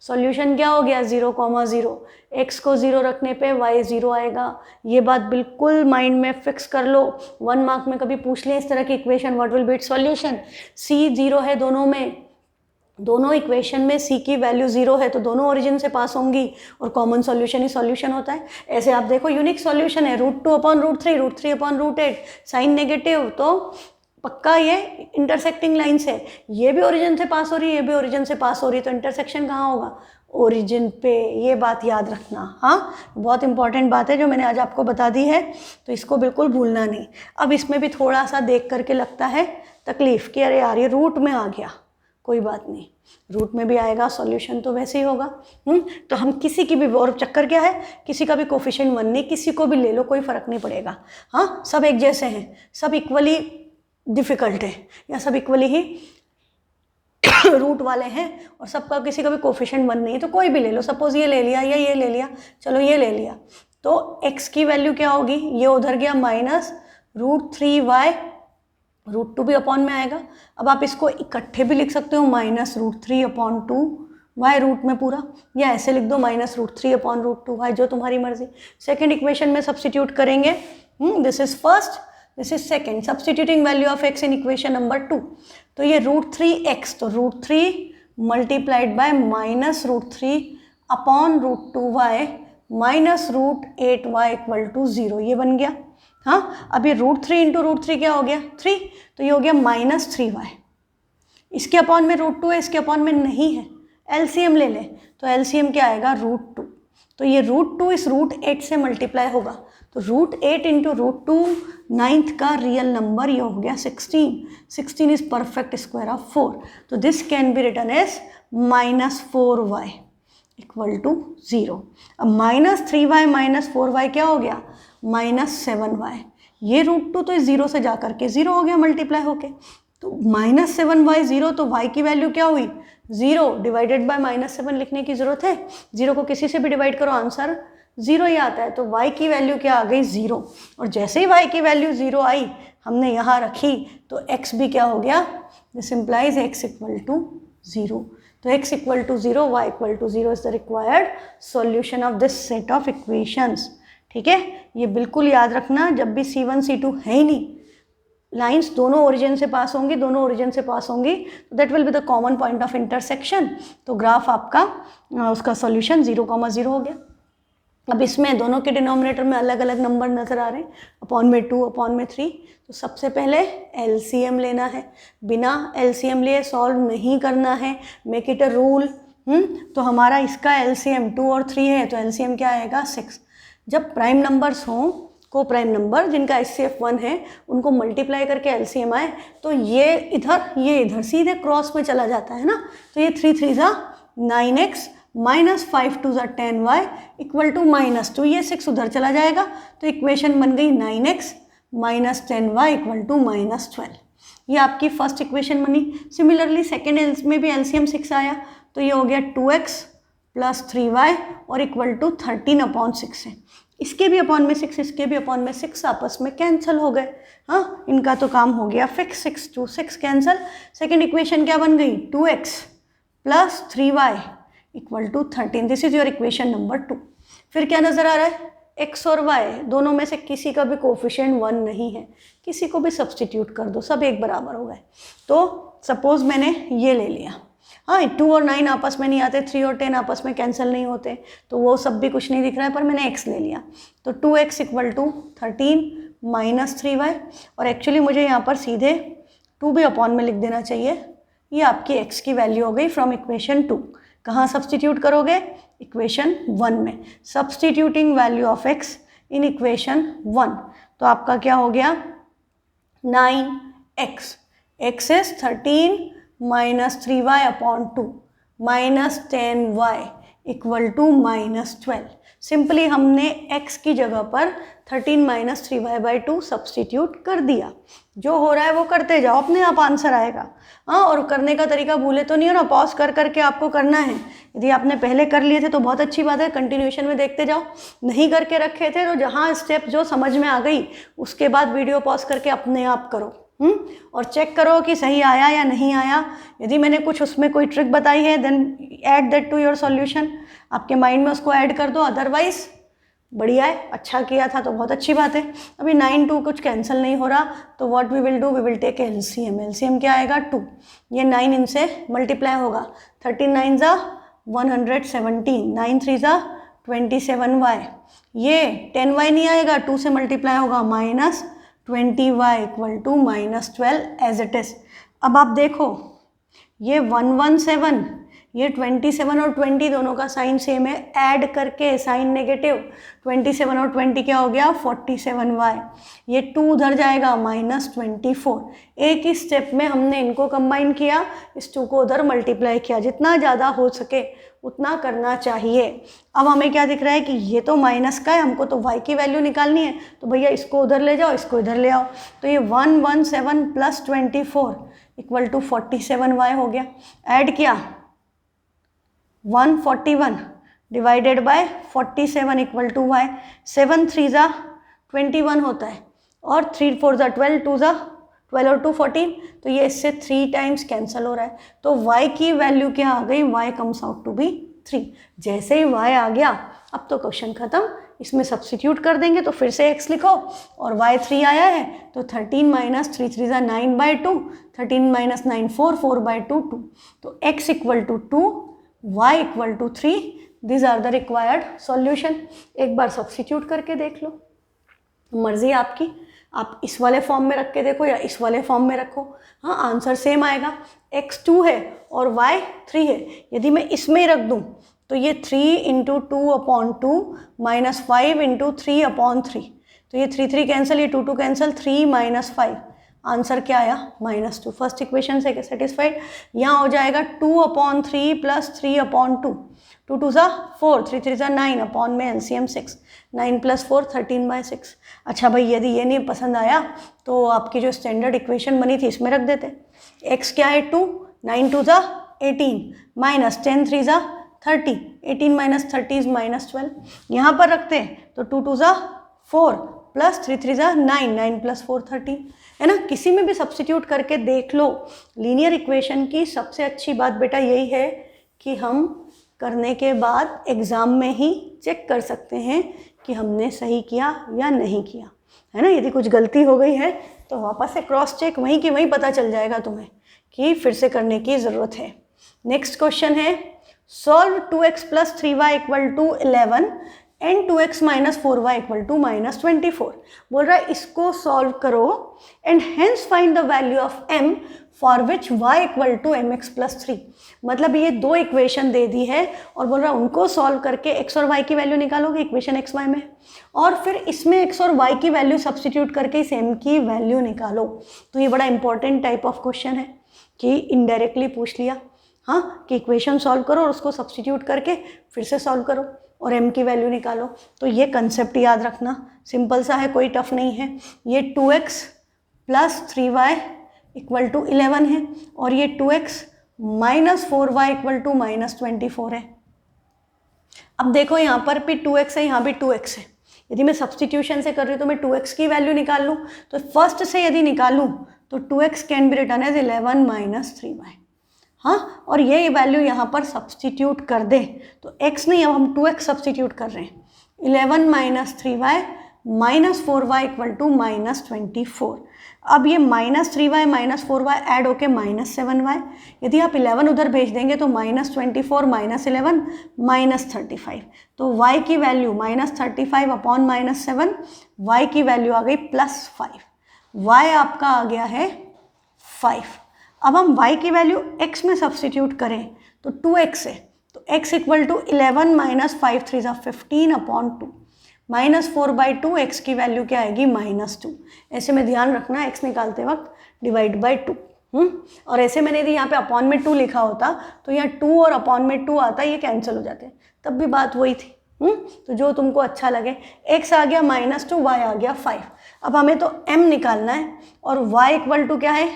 सॉल्यूशन क्या हो गया 0,0। x को 0 रखने पे y 0 आएगा। ये बात बिल्कुल माइंड में फिक्स कर लो। 1 मार्क में कभी पूछ लें इस तरह की equation, what will be it's solution. c 0 है दोनों में, दोनों इक्वेशन में c की वैल्यू 0 है, तो दोनों ओरिजिन से पास होंगी और कॉमन सॉल्यूशन ही सॉल्यूशन होता है। ऐसे आप देखो यूनिक सॉल्यूशन है √2 अपॉन √3, √3 अपॉन √8, साइन नेगेटिव, तो पक्का ये इंटरसेक्टिंग लाइन्स है, ये भी ओरिजिन से पास हो रही है, ये भी ओरिजिन से पास हो रही है, तो इंटरसेक्शन कहाँ होगा, ओरिजिन पे। ये बात याद रखना। हाँ, बहुत इंपॉर्टेंट बात है जो मैंने आज आपको बता दी है, तो इसको बिल्कुल भूलना नहीं। अब इसमें भी थोड़ा सा देख करके लगता है तकलीफ कि अरे यार ये रूट में आ गया, कोई बात नहीं, रूट में भी आएगा, सॉल्यूशन तो वैसे ही होगा। तो हम किसी की भी, और चक्कर क्या है, किसी का भी कोफिशिएंट 1 नहीं, किसी को भी ले लो, कोई फ़र्क नहीं पड़ेगा। हाँ, सब एक जैसे हैं, सब इक्वली डिफ़िकल्ट है, या सब इक्वली ही रूट वाले हैं और सबका किसी का भी कोफिशिएंट 1 नहीं है, तो कोई भी ले लो, सपोज ये ले लिया या ये ले लिया, चलो ये ले लिया, तो x की वैल्यू क्या होगी, ये उधर गया -√3y, √2 भी अपॉन में आएगा। अब आप इसको इकट्ठे भी लिख सकते हो -√3/2y रूट में पूरा, या ऐसे लिख दो -√3/√2y, जो तुम्हारी मर्जी। सेकेंड इक्वेशन में सब्सटीट्यूट करेंगे, this is first, this is second, substituting value of x in equation number 2, तो ये √3x, तो √3 मल्टीप्लाइड बाय -√3/√2y -√8y = 0, ये बन गया। हाँ, अब ये √3 इंटू √3 क्या हो गया 3, तो ये हो गया -3y, इसके अपॉन में √2 है, इसके अपॉन में नहीं है, एलसीएम ले ले, तो एलसीएम क्या आएगा √2, तो ये √2 इस √8 से मल्टीप्लाई होगा, तो √8 इंटू √2 9th का रियल नंबर, ये हो गया 16 इज परफेक्ट स्क्वायर ऑफ 4, तो this can be written as -4y = 0। अब -3y -4y क्या हो गया -7y, ये √2 तो इस 0 से जा करके 0 हो गया मल्टीप्लाई होके, तो -7y 0, तो y की वैल्यू क्या हुई 0 डिवाइडेड बाय -7 लिखने की ज़रूरत है, 0 को किसी से भी डिवाइड करो आंसर 0 ही आता है, तो y की वैल्यू क्या आ गई 0, और जैसे ही y की वैल्यू 0 आई हमने यहाँ रखी, तो x भी क्या हो गया, दिस इम्प्लाइज x = 0, तो x = 0, y = 0 is the required solution of this set of equations. ठीक है, ये बिल्कुल याद रखना, जब भी C1 C2 है ही नहीं, लाइंस दोनों ओरिजिन से पास होंगी, दोनों ओरिजिन से पास होंगी, तो that will be the common point of intersection, तो ग्राफ आपका उसका सॉल्यूशन 0,0 हो गया। अब इसमें दोनों के डिनोमिनेटर में अलग अलग नंबर नज़र आ रहे हैं, अपॉन में 2 अपॉन में 3, तो सबसे पहले एलसीएम लेना है, बिना एलसीएम लिए सॉल्व नहीं करना है, मेक इट अ रूल। तो हमारा इसका एलसीएम 2 और 3 है, तो एलसीएम क्या आएगा 6। जब प्राइम नंबर्स हों, को प्राइम नंबर जिनका HCF 1 है, उनको मल्टीप्लाई करके एलसीएम आए, तो ये इधर सीधे क्रॉस में चला जाता है ना, तो ये 3 3 9x -5 2 10y = -2, ये 6 उधर चला जाएगा, तो इक्वेशन बन गई 9x -10y = -12, ये आपकी फर्स्ट इक्वेशन बनी। सिमिलरली सेकेंड में भी एलसीएम 6 आया, तो ये हो गया 2x + 3y और = 13/6 है, इसके भी अपॉन में 6, इसके भी अपॉन में 6 आपस में कैंसिल हो गए। हाँ, इनका तो काम हो गया फिक्स, 6 2 6 कैंसिल। सेकेंड इक्वेशन क्या बन गई 2x + 3y = 13, this is your equation number 2। फिर क्या नज़र आ रहा है, x और y दोनों में से किसी का भी कोफिशिएंट 1 नहीं है, किसी को भी सब्सटीट्यूट कर दो, सब एक बराबर हो गए। तो सपोज मैंने ये ले लिया, हाँ 2 और 9 आपस में नहीं आते, 3 और 10 आपस में कैंसिल नहीं होते, तो वो सब भी कुछ नहीं दिख रहा है, पर मैंने x ले लिया, तो 2x = 13 - 3y, और एक्चुअली मुझे यहाँ पर सीधे 2 भी अपॉन में लिख देना चाहिए, ये आपकी x की वैल्यू हो गई फ्रॉम इक्वेशन 2। कहाँ सब्सटीट्यूट करोगे, इक्वेशन 1 में, substituting value of x in equation 1, तो आपका क्या हो गया 9x, x is 13 - 3y/2 -10y = -12। Simply हमने x की जगह पर 13 - 3y/2 सब्सटीट्यूट कर दिया, जो हो रहा है वो करते जाओ, अपने आप आंसर आएगा। हाँ, और करने का तरीका भूले तो नहीं हो ना, पॉज कर करके आपको करना है, यदि आपने पहले कर लिए थे तो बहुत अच्छी बात है, कंटिन्यूएशन में देखते जाओ, नहीं करके रखे थे तो जहाँ स्टेप जो समझ में आ गई उसके बाद वीडियो पॉज करके अपने आप करो, और चेक करो कि सही आया या नहीं आया। यदि मैंने कुछ उसमें कोई ट्रिक बताई है then add that to your solution, आपके माइंड में उसको ऐड कर दो, अदरवाइज बढ़िया है, अच्छा किया था तो बहुत अच्छी बात है। अभी 9 2 कुछ कैंसिल नहीं हो रहा, तो what we will do, we will take LCM. LCM क्या आएगा 2, ये 9 इनसे मल्टीप्लाई होगा, 13 9 117, 9 3 27y, ये 10y नहीं आएगा, 2 से मल्टीप्लाई होगा -20y = -12 एज इट इज। अब आप देखो ये 117, ये 27 और 20 दोनों का साइन सेम है, ऐड करके साइन नेगेटिव, 27 और 20 क्या हो गया 47y, ये 2 उधर जाएगा -24। एक ही स्टेप में हमने इनको कंबाइन किया, इस 2 को उधर मल्टीप्लाई किया, जितना ज़्यादा हो सके उतना करना चाहिए। अब हमें क्या दिख रहा है कि ये तो माइनस का है, हमको तो y की वैल्यू निकालनी है, तो भैया इसको उधर ले जाओ, इसको इधर ले आओ, तो ये 117 + 24 = 47y हो गया। ऐड किया 141 डिवाइडेड बाय 47 = y, 7 3 ज़ा 21 होता है और 3 4 ज़ा 12, 2 ज़ा 12 और 2 14, तो ये इससे 3 टाइम्स कैंसिल हो रहा है, तो y की वैल्यू क्या आ गई, y comes out to be 3। जैसे ही y आ गया अब तो क्वेश्चन खत्म, इसमें सब्स्टिट्यूट कर देंगे तो फिर से x लिखो और y 3 आया है तो 13 - 3 3 ज़ा 9/2, 13 - 9 4, 4/2 2, तो x = 2, y = 3। This are the required solution. एक बार सब्स्टिट्यूट करके देख लो, मर्जी आपकी, आप इस वाले फॉर्म में रख के देखो या इस वाले फॉर्म में रखो, हाँ आंसर सेम आएगा। x 2 है और y 3 है, यदि मैं इसमें ही रख दूँ तो ये 3 × 2/2 -5 × 3/3, तो ये 3 3 कैंसिल, ये 2 2 कैंसिल, 3 - 5, आंसर क्या आया -2। फर्स्ट इक्वेशन से सेटिस्फाइड। यहाँ हो जाएगा 2/3 + 3/2, 2 2 ज़ा 4, 3 3 ज़ा 9, अपॉन में LCM 6, 9 + 4 13/6। अच्छा भाई यदि ये नहीं पसंद आया तो आपकी जो स्टैंडर्ड इक्वेशन बनी थी इसमें रख देते। x क्या है 2, 9 2 ज़ा 18, -10 3 ज़ा 30, 18 - 30 is -12, यहाँ पर रखते हैं तो 2 2 ज़ा 4 + 3 3 ज़ा 9, 9 + 4 13, है ना। किसी में भी सब्स्टिट्यूट करके देख लो। लीनियर इक्वेशन की सबसे अच्छी बात बेटा यही है कि हम करने के बाद एग्ज़ाम में ही चेक कर सकते हैं कि हमने सही किया या नहीं किया, है ना। यदि कुछ गलती हो गई है तो वापस से क्रॉस चेक वहीं की वहीं पता चल जाएगा तुम्हें कि फिर से करने की ज़रूरत है। नेक्स्ट क्वेश्चन है, solve 2x + 3y = 11 and 2x - 4y = -24। बोल रहा है इसको सॉल्व करो and hence find the value of m for which y = mx + 3। मतलब ये दो इक्वेशन दे दी है और बोल रहा है उनको सॉल्व करके x और y की वैल्यू निकालोगे इक्वेशन x y में, और फिर इसमें x और y की वैल्यू सब्स्टिट्यूट करके इस m की वैल्यू निकालो। तो ये बड़ा इंपॉर्टेंट टाइप ऑफ क्वेश्चन है कि इनडायरेक्टली पूछ लिया, हाँ, कि इक्वेशन सॉल्व करो और उसको सब्स्टिट्यूट करके फिर से सॉल्व करो और m की वैल्यू निकालो। तो ये कंसेप्ट याद रखना, सिंपल सा है, कोई टफ नहीं है। ये 2x + 3y = 11 है और ये 2x - 4y = -24 है। अब देखो यहाँ पर भी 2x है, यहाँ भी 2x है। यदि मैं सब्स्टिट्यूशन से कर रही हूँ तो मैं 2x की वैल्यू निकाल लूँ, तो फर्स्ट से यदि निकालूँ तो 2x can be written as 11 - 3y, हाँ, और ये वैल्यू यहाँ पर सब्स्टिट्यूट कर दे तो x नहीं, अब हम 2x सब्स्टिट्यूट कर रहे हैं। 11 - 3y - 4y = -24। अब ये -3y - 4y ऐड होके -7y, यदि आप 11 उधर भेज देंगे तो -24 - 11 -35, तो y की वैल्यू -35 अपॉन -7, y की वैल्यू आ गई +5, y आपका आ गया है 5। अब हम y की वैल्यू x में सब्स्टिट्यूट करें तो 2x है, तो x = 11 - 5 3 ज़ा 15/2, -4/2, x की वैल्यू क्या आएगी -2। ऐसे में ध्यान रखना x निकालते वक्त डिवाइड बाई 2, और ऐसे मैंने यदि यहाँ पे अपॉन में 2 लिखा होता तो यहाँ 2 और अपॉन में 2 आता, ये कैंसिल हो जाते, तब भी बात वही थी। तो जो तुमको अच्छा लगे, x आ गया -2, y आ गया 5। अब हमें तो m निकालना है और y = क्या है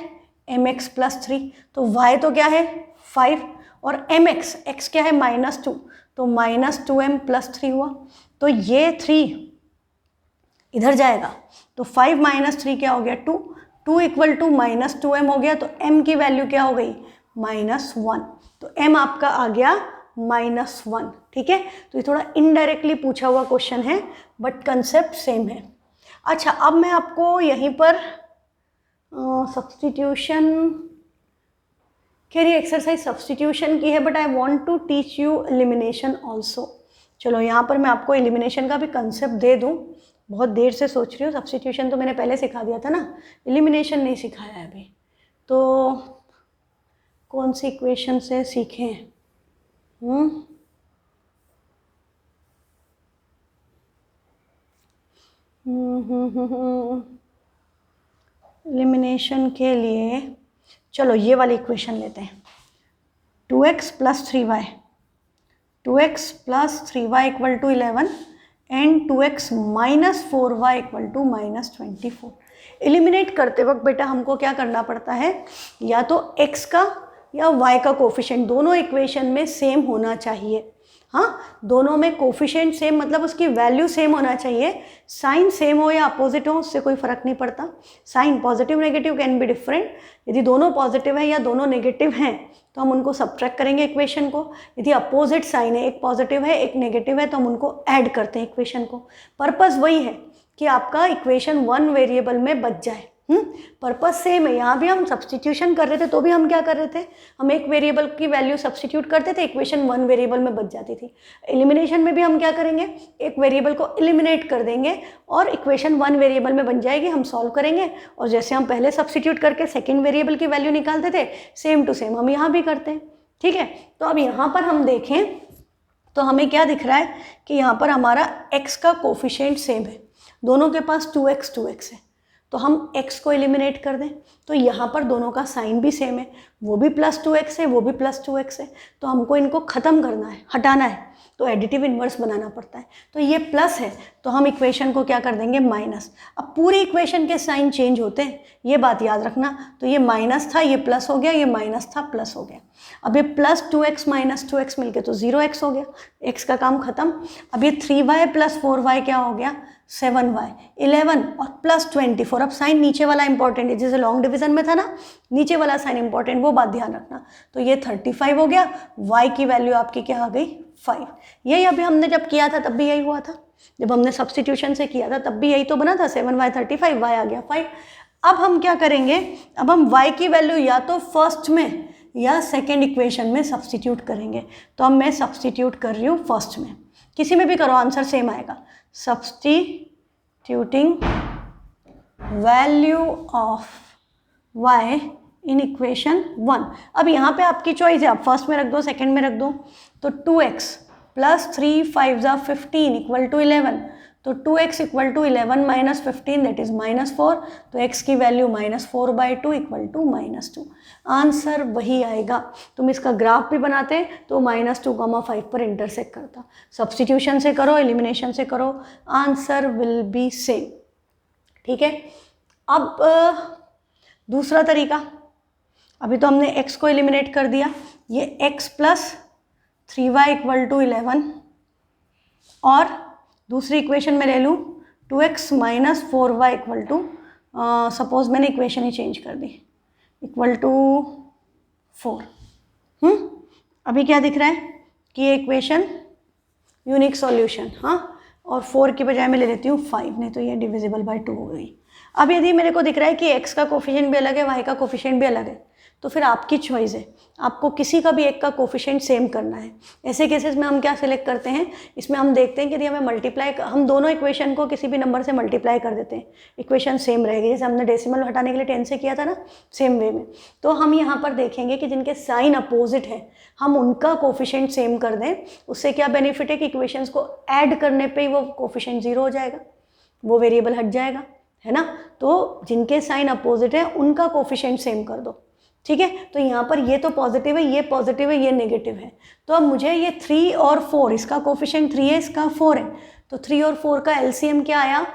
mx + 3, तो y तो क्या है 5 और mx, x क्या है -2, तो -2m + 3 हुआ, तो ये 3 इधर जाएगा तो 5 - 3 क्या हो गया 2, 2 = -2m हो गया, तो m की वैल्यू क्या हो गई -1, तो m आपका आ गया -1। ठीक है, तो ये थोड़ा इनडायरेक्टली पूछा हुआ क्वेश्चन है बट कंसेप्ट सेम है। अच्छा, अब मैं आपको यहीं पर सब्स्टिट्यूशन ये एक्सरसाइज सब्स्टिट्यूशन की है, but I want to teach you elimination also. चलो यहाँ पर मैं आपको एलिमिनेशन का भी कंसेप्ट दे दूँ, बहुत देर से सोच रही हूँ। सब्स्टिट्यूशन तो मैंने पहले सिखा दिया था ना, एलिमिनेशन नहीं सिखाया है अभी। तो कौन सी इक्वेशन से सीखें, एलिमिनेशन के लिए चलो ये वाली इक्वेशन लेते हैं, 2x plus 3y, 2x plus 3y equal to 11 and 2x minus 4y equal to minus 24। Eliminate करते वक्त बेटा हमको क्या करना पड़ता है, या तो x का या y का कोफिशिएंट दोनों इक्वेशन में सेम होना चाहिए। हाँ, दोनों में कोफिशिएंट सेम मतलब उसकी वैल्यू सेम होना चाहिए। साइन सेम हो या अपोजिट हो उससे कोई फर्क नहीं पड़ता। Sign positive negative can be different. यदि दोनों पॉजिटिव है या दोनों नेगेटिव हैं तो हम उनको सब्ट्रैक्ट करेंगे इक्वेशन को। यदि अपोजिट साइन है, एक पॉजिटिव है एक नेगेटिव है, तो हम उनको ऐड करते हैं इक्वेशन को। पर्पस वही है कि आपका इक्वेशन वन वेरिएबल में बच जाए। पर्पस सेम है। यहाँ भी हम सब्सटीट्यूशन कर रहे थे तो भी हम क्या कर रहे थे, हम एक वेरिएबल की वैल्यू सब्सटीट्यूट करते थे, इक्वेशन वन वेरिएबल में बच जाती थी। एलिमिनेशन में भी हम क्या करेंगे, एक वेरिएबल को एलिमिनेट कर देंगे और इक्वेशन वन वेरिएबल में बन जाएगी, हम सॉल्व करेंगे। और जैसे हम पहले सब्सटीट्यूट करके सेकेंड वेरिएबल की वैल्यू निकालते थे, सेम टू सेम हम यहाँ भी करते हैं। ठीक है, तो अब यहाँ पर हम देखें तो हमें क्या दिख रहा है कि यहाँ पर हमारा x का कोफिशिएंट सेम है, दोनों के पास 2x है, तो हम x को एलिमिनेट कर दें तो यहाँ पर दोनों का साइन भी सेम है, वो भी प्लस 2x है वो भी प्लस 2x है, तो हमको इनको ख़त्म करना है, हटाना है, तो एडिटिव इन्वर्स बनाना पड़ता है। तो ये प्लस है तो हम इक्वेशन को क्या कर देंगे, माइनस। अब पूरी इक्वेशन के साइन चेंज होते हैं, ये बात याद रखना। तो ये माइनस था, ये प्लस हो गया, ये माइनस था, प्लस हो गया। अब ये प्लस 2x माइनस 2x मिलके तो 0x हो गया, x का काम खत्म। अब ये 3y प्लस 4y क्या हो गया, 7y, 11 और प्लस 24। अब साइन नीचे वाला इंपॉर्टेंट है, जैसे लॉन्ग डिवीजन में था ना, नीचे वाला साइन इंपॉर्टेंट, वो बात ध्यान रखना। तो ये 35 हो गया, y की वैल्यू आपकी क्या आ गई, 5। यही अभी हमने जब किया था तब भी यही हुआ था, जब हमने सब्सटीट्यूशन से किया था तब भी यही तो बना था, 7y 35, y आ गया 5। अब हम क्या करेंगे, अब हम y की वैल्यू या तो फर्स्ट में या सेकेंड इक्वेशन में सब्सटीट्यूट करेंगे। तो अब मैं सब्सटीट्यूट कर रही हूँ फर्स्ट में, किसी में भी करो आंसर सेम आएगा। Substituting value of y in equation 1। अब यहाँ पे आपकी चॉइस है, आप फर्स्ट में रख दो सेकेंड में रख दो। तो 2x प्लस 3 5 15 इक्वल टू 11, तो 2x equal to 11 minus 15 that is -4, तो x की वैल्यू -4/2 इक्वल टू -2। आंसर वही आएगा। तुम इसका ग्राफ भी बनाते तो -2,5 पर इंटरसेक्ट करता। सब्सटीट्यूशन से करो, एलिमिनेशन से करो, आंसर विल बी सेम। ठीक है, अब दूसरा तरीका, अभी तो हमने x को एलिमिनेट कर दिया, ये x plus 3y equal to 11 और दूसरी इक्वेशन में ले लूँ 2x minus 4y equal to, suppose मैंने इक्वेशन ही चेंज कर दी, इक्वल टू 4। अभी क्या दिख रहा है कि ये इक्वेशन यूनिक सॉल्यूशन, हाँ, और 4 की बजाय मैं ले लेती हूँ 5, नहीं तो ये डिविजिबल बाय 2 हो गई। अब यदि मेरे को दिख रहा है कि x का कोफिशिएंट भी अलग है, y का कोफिशिएंट भी अलग है, तो फिर आपकी चॉइस है, आपको किसी का भी एक का कोफिशिएंट सेम करना है। ऐसे केसेस में हम क्या सिलेक्ट करते हैं, इसमें हम देखते हैं कि यदि हमें मल्टीप्लाई, हम दोनों इक्वेशन को किसी भी नंबर से मल्टीप्लाई कर देते हैं, इक्वेशन सेम रहेगी। जैसे हमने डेसिमल हटाने के लिए 10 से किया था ना, सेम वे में। तो हम यहाँ पर देखेंगे कि जिनके साइन अपोजिट है हम उनका कोफिशिएंट सेम कर दें। उससे क्या बेनिफिट है कि इक्वेशंस को ऐड करने पर ही वो कोफिशिएंट 0 हो जाएगा, वो वेरिएबल हट जाएगा, है ना। तो जिनके साइन अपोजिट है उनका कोफिशिएंट सेम कर दो। ठीक है, तो यहाँ पर ये तो पॉजिटिव है, ये पॉजिटिव है, ये नेगेटिव है। तो अब मुझे ये 3 और 4, इसका कोफिशिएंट 3 है, इसका 4 है, तो 3 और 4 का एलसीएम क्या आया,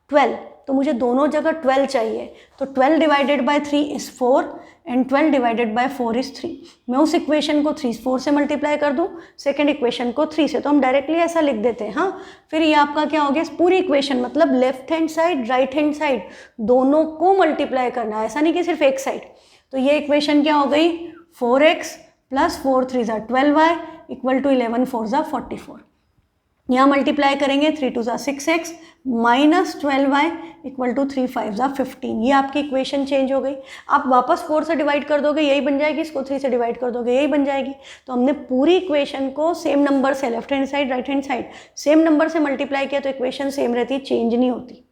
12। तो मुझे दोनों जगह 12 चाहिए, तो 12 divided by 3 is 4 and 12 divided by 4 is 3। मैं उस इक्वेशन को 4 से मल्टीप्लाई कर दूँ, सेकेंड इक्वेशन को 3 से, तो हम डायरेक्टली ऐसा लिख देते हैं। हाँ, फिर ये आपका क्या हो गया, पूरी इक्वेशन मतलब left hand side right hand side दोनों को मल्टीप्लाई करना है, ऐसा नहीं कि सिर्फ एक साइड। तो ये इक्वेशन क्या हो गई, 4x plus 4 3 12y equal to 11 4 44। यहाँ मल्टीप्लाई करेंगे 3 2 6x minus 12y equal to 3 5 15। ये आपकी इक्वेशन चेंज हो गई। आप वापस 4 से डिवाइड कर दोगे यही बन जाएगी, इसको 3 से डिवाइड कर दोगे यही बन जाएगी। तो हमने पूरी इक्वेशन को सेम नंबर से, left hand side right hand side same number से मल्टीप्लाई किया, तो इक्वेशन सेम रहती है, चेंज नहीं होती।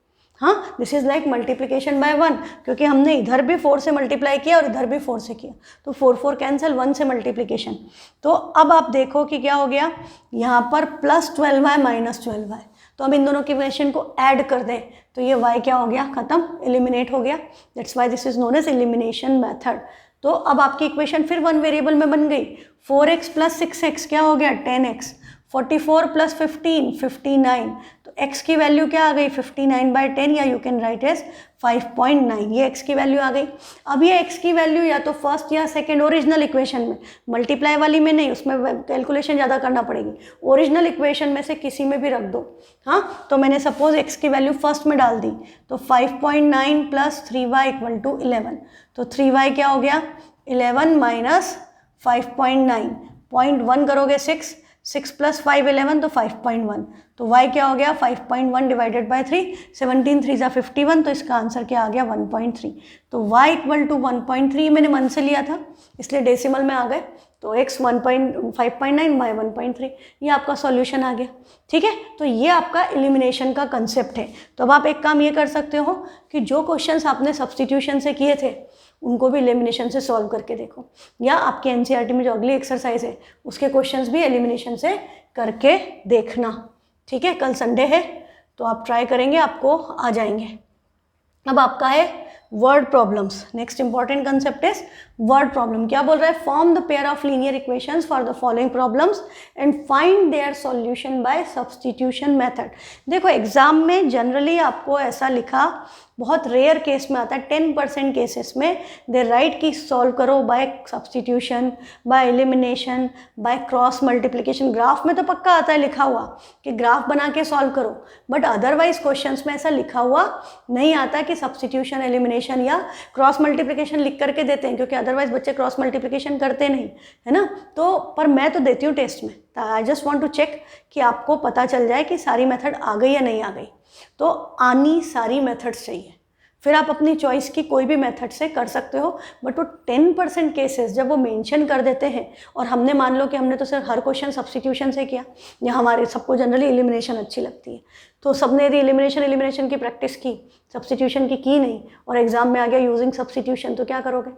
हाँ, this is like multiplication bye 1, क्योंकि हमने इधर भी 4 से मल्टीप्लाई किया और इधर भी 4 से किया, तो 4 4 कैंसिल, 1 से मल्टीप्लीकेशन। तो अब आप देखो कि क्या हो गया, यहाँ पर +12y -12y, तो अब इन दोनों की इक्वेशन को ऐड कर दें तो ये y क्या हो गया, खत्म, एलिमिनेट हो गया। That's why this is known as elimination method. तो अब आपकी इक्वेशन फिर 1 वेरिएबल में बन गई, 4x + 6x क्या हो गया, 10x, 44 + 15 59, तो x की वैल्यू क्या आ गई, 59/10, या यू कैन राइट एज 5.9, ये x की वैल्यू आ गई। अब ये x की वैल्यू या तो फर्स्ट या सेकंड ओरिजिनल इक्वेशन में, मल्टीप्लाई वाली में नहीं, उसमें कैलकुलेशन ज़्यादा करना पड़ेगी, ओरिजिनल इक्वेशन में से किसी में भी रख दो। हाँ, तो मैंने सपोज x की वैल्यू फर्स्ट में डाल दी, तो 5.9 + 3y = 11, तो 3y क्या हो गया, 11 - 5.9, 0.1 करोगे 6 + 5 11, तो 5.1, तो y क्या हो गया, 5.1 / 3, 17 3 = 51, तो इसका आंसर क्या आ गया, 1.3। तो y = 1.3 मैंने 1 से लिया था इसलिए डेसिमल में आ गए, तो x 5.9 y 1.3, ये आपका सॉल्यूशन आ गया। ठीक है, तो ये आपका एलिमिनेशन का कंसेप्ट है। तो अब आप एक काम ये कर सकते हो कि जो क्वेश्चंस आपने सब्स्टिट्यूशन से किए थे उनको भी एलिमिनेशन से सॉल्व करके देखो, या आपके एनसीईआरटी में जो अगली एक्सरसाइज है उसके क्वेश्चंस भी एलिमिनेशन से करके देखना। ठीक है, कल संडे है तो आप ट्राई करेंगे, आपको आ जाएंगे। अब आपका है word problems. Next important concept is word problem. क्या बोल रहा है, form the pair of linear equations for the following problems and find their solution bye substitution method. देखो एग्जाम में जनरली आपको ऐसा लिखा, बहुत रेयर केस में आता है, 10% केसेस में दे राइट की सॉल्व करो by substitution, by elimination, by cross multiplication. Graph में तो पक्का आता है लिखा हुआ कि ग्राफ बना के सॉल्व करो, बट अदरवाइज क्वेश्चंस में ऐसा लिखा हुआ नहीं आता कि सब्स्टिट्यूशन, एलिमिनेशन या क्रॉस मल्टीप्लिकेशन लिख करके देते हैं, क्योंकि अदरवाइज बच्चे क्रॉस मल्टीप्लिकेशन करते नहीं है ना। तो पर मैं तो देती हूँ टेस्ट में, I just want to check कि आपको पता चल जाए कि सारी मेथड आ गई या नहीं आ गई। तो आनी सारी मेथड्स चाहिए, फिर आप अपनी चॉइस की कोई भी मेथड से कर सकते हो, बट वो 10% केसेस जब वो मेंशन कर देते हैं, और हमने मान लो कि हमने तो सिर्फ हर क्वेश्चन सब्स्टिट्यूशन से किया, या हमारे सबको जनरली एलिमिनेशन अच्छी लगती है, तो सबने यदि एलिमिनेशन की प्रैक्टिस की, सब्स्टिट्यूशन की नहीं, और एग्जाम में आ गया यूजिंग सब्स्टिट्यूशन, तो क्या करोगे,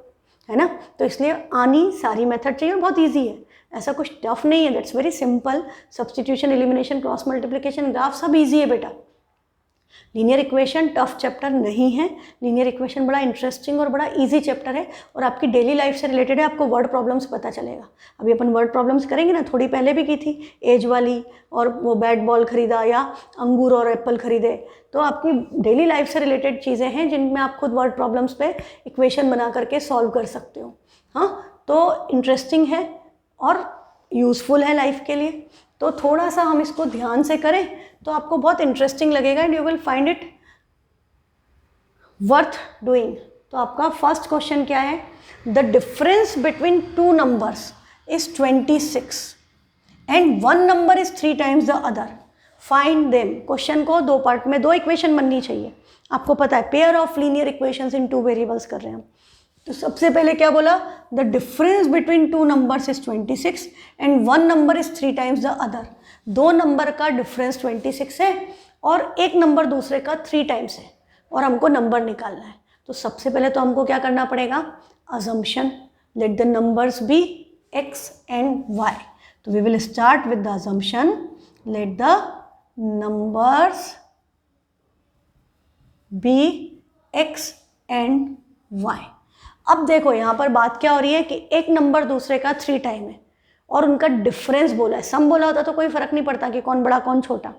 है ना। तो इसलिए आनी सारी मेथड चाहिए, बहुत ईजी है, ऐसा कुछ टफ नहीं है, that's very simple. Substitution, elimination, cross multiplication, graph सब ईजी है बेटा। लीनियर इक्वेशन टफ चैप्टर नहीं है, लीनियर इक्वेशन बड़ा इंटरेस्टिंग और बड़ा इजी चैप्टर है, और आपकी डेली लाइफ से रिलेटेड है, आपको वर्ड प्रॉब्लम्स पता चलेगा। अभी अपन वर्ड प्रॉब्लम्स करेंगे ना, थोड़ी पहले भी की थी एज वाली, और वो बैट बॉल खरीदा या अंगूर और एप्पल खरीदे, तो आपकी डेली लाइफ से रिलेटेड चीज़ें हैं जिनमें आप खुद वर्ड प्रॉब्लम्स पे इक्वेशन बना करके सॉल्व कर सकते हो। हाँ, तो इंटरेस्टिंग है और यूज़फुल है लाइफ के लिए, तो थोड़ा सा हम इसको ध्यान से करें तो आपको बहुत इंटरेस्टिंग लगेगा, and you will find it worth doing. तो आपका फर्स्ट क्वेश्चन क्या है, the difference between 2 numbers is 26 and 1 number is 3 times the other, find them. Question को 2 पार्ट में, 2 इक्वेशन बननी चाहिए, आपको पता है pair of linear equations in 2 variables कर रहे हैं हम। तो सबसे पहले क्या बोला, the difference between 2 numbers is 26 and 1 number is 3 times the other. 2 number का डिफरेंस 26 है और एक नंबर दूसरे का 3 times है, और हमको नंबर निकालना है। तो सबसे पहले तो हमको क्या करना पड़ेगा, assumption, let the numbers be x and y। तो we will start with the assumption, let the numbers be x and y। अब देखो यहाँ पर बात क्या हो रही है कि एक नंबर दूसरे का 3 टाइम है और उनका डिफरेंस बोला है। सम बोला होता तो कोई फर्क नहीं पड़ता कि कौन बड़ा कौन छोटा,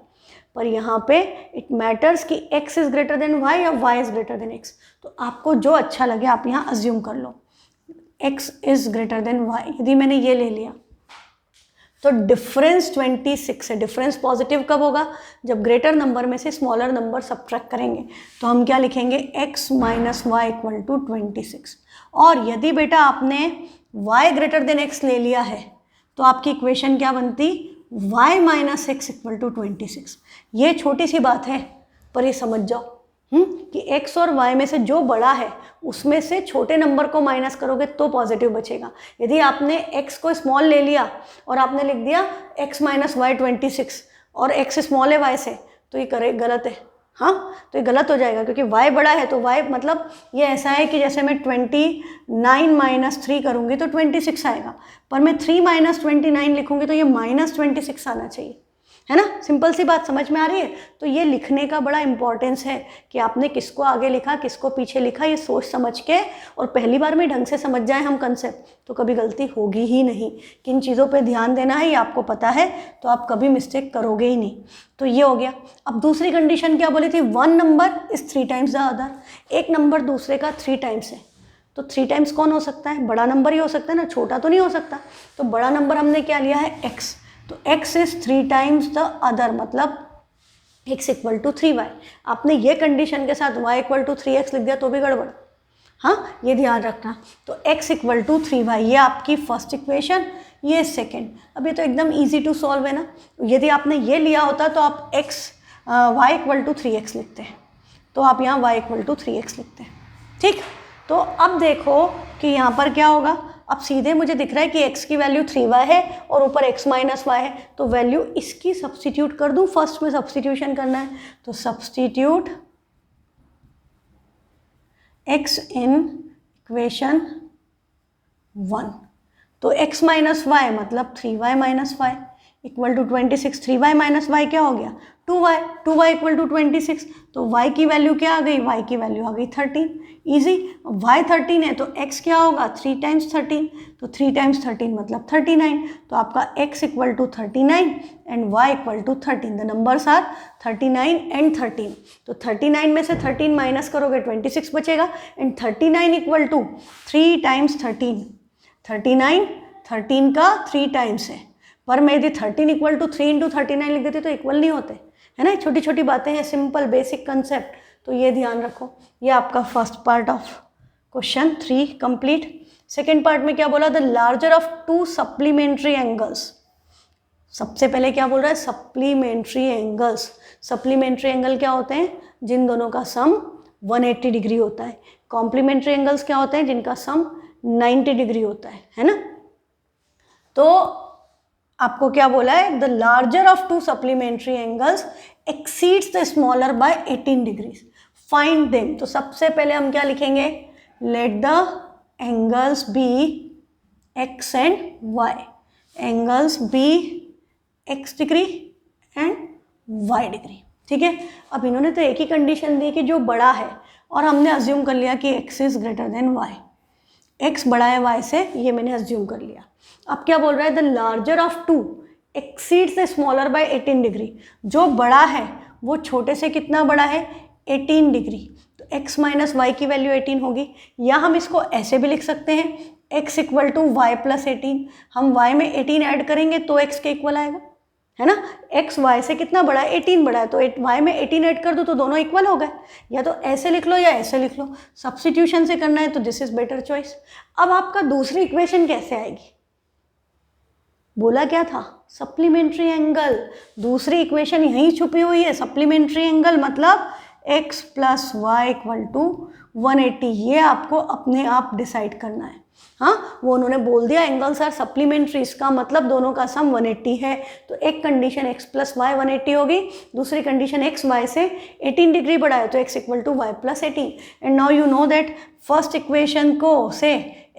पर यहाँ पे इट मैटर्स कि x is greater than y या y is greater than x। तो आपको जो अच्छा लगे आप यहाँ अज्यूम कर लो, x is greater than y। यदि मैंने ये ले लिया तो डिफरेंस 26 है। डिफरेंस पॉजिटिव कब होगा, जब ग्रेटर नंबर में से स्मॉलर नंबर सब्ट्रैक्ट करेंगे। तो हम क्या लिखेंगे, x minus y equal to 26। और यदि बेटा आपने y ग्रेटर देन x ले लिया है तो आपकी इक्वेशन क्या बनती, y minus x equal to 26। ये छोटी सी बात है पर ये समझ जाओ कि x और y में से जो बड़ा है उसमें से छोटे नंबर को माइनस करोगे तो पॉजिटिव बचेगा। यदि आपने x को स्मॉल ले लिया और आपने लिख दिया x माइनस वाई 26 और x स्मॉल है y से, तो ये करे गलत है। हाँ, तो ये गलत हो जाएगा क्योंकि y बड़ा है, तो y मतलब ये ऐसा है कि जैसे मैं 29 माइनस 3 करूँगी तो 26 आएगा, पर मैं 3 माइनस 29 लिखूँगी तो ये माइनस 26 आना चाहिए, है ना। सिंपल सी बात समझ में आ रही है। तो ये लिखने का बड़ा इंपॉर्टेंस है कि आपने किसको आगे लिखा, किसको पीछे लिखा, ये सोच समझ के और पहली बार में ढंग से समझ जाए हम कंसेप्ट, तो कभी गलती होगी ही नहीं। किन चीज़ों पे ध्यान देना है ये आपको पता है, तो आप कभी मिस्टेक करोगे ही नहीं। तो ये हो गया। अब दूसरी कंडीशन क्या बोली थी, 1 number is 3 times the other, एक नंबर दूसरे का 3 टाइम्स है। तो 3 टाइम्स कौन हो सकता है, बड़ा नंबर ही हो सकता है ना, छोटा तो नहीं हो सकता। तो बड़ा नंबर हमने क्या लिया है, x, तो x is 3 times the other, मतलब x इक्वल टू 3y। आपने ये कंडीशन के साथ y इक्वल टू 3x लिख दिया तो भी गड़बड़, हाँ, ये ध्यान रखना। तो x इक्वल टू 3y ये आपकी फर्स्ट इक्वेशन, ये सेकेंड। अब ये तो एकदम इजी टू सॉल्व है ना। यदि आपने ये लिया होता तो आप y इक्वल टू 3x लिखते हैं, तो आप यहाँ y इक्वल टू 3x लिखते हैं, ठीक। तो अब देखो कि यहाँ पर क्या होगा, अब सीधे मुझे दिख रहा है कि x की वैल्यू 3y है और ऊपर x माइनस वाई है, तो वैल्यू इसकी सब्सटीट्यूट कर दूँ, फर्स्ट में सब्सटीट्यूशन करना है, तो सब्सटीट्यूट x इन इक्वेशन 1, तो x माइनस वाई मतलब 3y minus y equal to 26, 3y minus y क्या हो गया 2y इक्वल टू 26, तो y की वैल्यू क्या आ गई, y की वैल्यू आ गई 13, इजी। y 13 है तो x क्या होगा 3 टाइम्स 13, तो 3 टाइम्स 13 मतलब 39, तो आपका x equal to 39 and y equal to 13, the numbers are 39 and 13। तो 39 में से 13 माइनस करोगे 26 बचेगा, एंड 39 इक्वल टू 3 टाइम्स 13, 39 13 का 3 टाइम्स है, पर मैं यदि 13 इक्वल टू 3 इंटू 39 लिख देती तो इक्वल नहीं होते, है ना। छोटी छोटी बातें हैं, सिंपल बेसिक कंसेप्ट, तो ये ध्यान रखो। ये आपका first part of question 3 complete. Second part में क्या बोला, the larger of 2 supplementary angles. सबसे पहले क्या बोल रहा है, सप्लीमेंट्री एंगल्स। सप्लीमेंट्री एंगल क्या होते हैं, जिन दोनों का सम 180 डिग्री होता है। कॉम्प्लीमेंट्री एंगल्स क्या होते हैं, जिनका सम 90 डिग्री होता है ना। तो आपको क्या बोला है, the larger of 2 supplementary angles exceeds the smaller by 18 degrees, find them. तो सबसे पहले हम क्या लिखेंगे, let the angles be x and y, angles be x degree and y degree, ठीक है। अब इन्होंने तो एक ही कंडीशन दी कि जो बड़ा है, और हमने अज्यूम कर लिया कि x is greater than y, x बड़ा है y से, ये मैंने अज्यूम कर लिया। अब क्या बोल रहा है, the larger of 2 exceeds the smaller by 18 degree, जो बड़ा है वो छोटे से कितना बड़ा है 18 डिग्री, तो x माइनस वाई की वैल्यू 18 होगी। या हम इसको ऐसे भी लिख सकते हैं, x equal to y plus 18, हम y में 18 ऐड करेंगे तो x के इक्वल आएगा, है ना। x y से कितना बड़ा है 18 बड़ा है, तो y में 18 ऐड कर दो तो दोनों इक्वल हो गए। या तो ऐसे लिख लो या ऐसे लिख लो, सब्स्टिट्यूशन से करना है तो दिस इज बेटर चॉइस। अब आपका दूसरी इक्वेशन कैसे आएगी, बोला क्या था, सप्लीमेंट्री एंगल। दूसरी इक्वेशन यहीं छुपी हुई है, सप्लीमेंट्री एंगल मतलब x plus y equal to 180, ये आपको अपने आप डिसाइड करना है। हाँ, वो उन्होंने बोल दिया एंगल्स आर सप्लीमेंट्री, इसका मतलब दोनों का सम 180 है। तो एक कंडीशन x प्लस वाई 180 होगी, दूसरी कंडीशन x y से 18 डिग्री बढ़ा है तो x equal to y plus 18। And now you know that first equation को से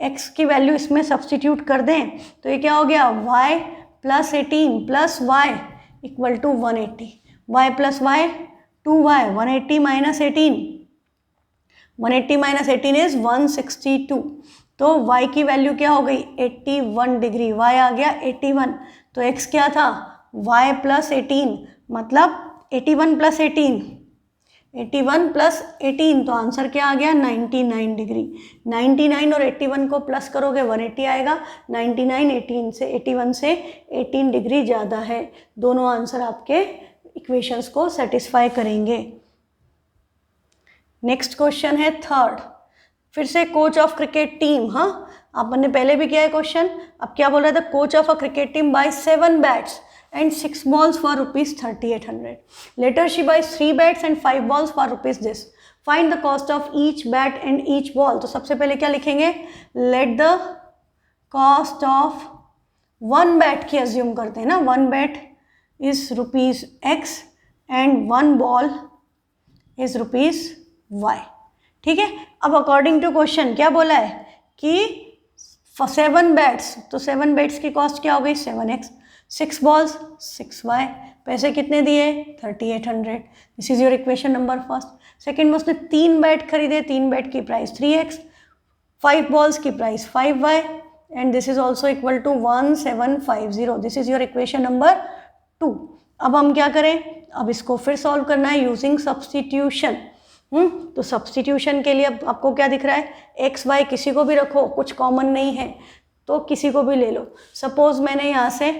x की वैल्यू इसमें सब्सटीट्यूट कर दें तो ये क्या हो गया, y plus 18 plus y equal to 180, y plus y 2y, 180 minus 18, 180 minus 18 is 162, तो y की वैल्यू क्या हो गई 81 डिग्री, y आ गया 81, तो x क्या था y प्लस 18 मतलब 81 प्लस 18, 81 प्लस 18, तो आंसर क्या आ गया 99 डिग्री। 99 और 81 को प्लस करोगे 180 आएगा, 99 18 से 81 से 18 डिग्री ज़्यादा है। दोनों आंसर आपके इक्वेशंस को सेटिस्फाई करेंगे। नेक्स्ट क्वेश्चन है थर्ड, फिर से कोच ऑफ क्रिकेट टीम। हाँ, आपने पहले भी किया है क्वेश्चन। अब क्या बोल रहा था, coach of a cricket team by 7 bats and 6 balls for rupees 3800. Later she buys 3 bats and 5 balls for rupees this. Find the cost of each bat and each ball. तो सबसे पहले क्या लिखेंगे, let the cost of 1 bat की assume करते हैं ना, 1 bat is rupees x and 1 ball is ₹y। ठीक है, अब अकॉर्डिंग टू क्वेश्चन क्या बोला है कि 7 बेड्स, तो 7 बेड्स की कॉस्ट क्या हो गई 7x, 6 बॉल्स 6y, पैसे कितने दिए 3800। This is your equation number first. Second में उसने 3 बैट खरीदे, 3 बैट की प्राइस 3x, 5 बॉल्स की price 5y and this is also equal to 1750। This is your equation number 2। अब हम क्या करें, अब इसको फिर सॉल्व करना है यूजिंग सब्सटीट्यूशन। तो सब्सटीट्यूशन के लिए अब आपको क्या दिख रहा है, एक्स वाई किसी को भी रखो, कुछ कॉमन नहीं है तो किसी को भी ले लो। सपोज मैंने यहाँ से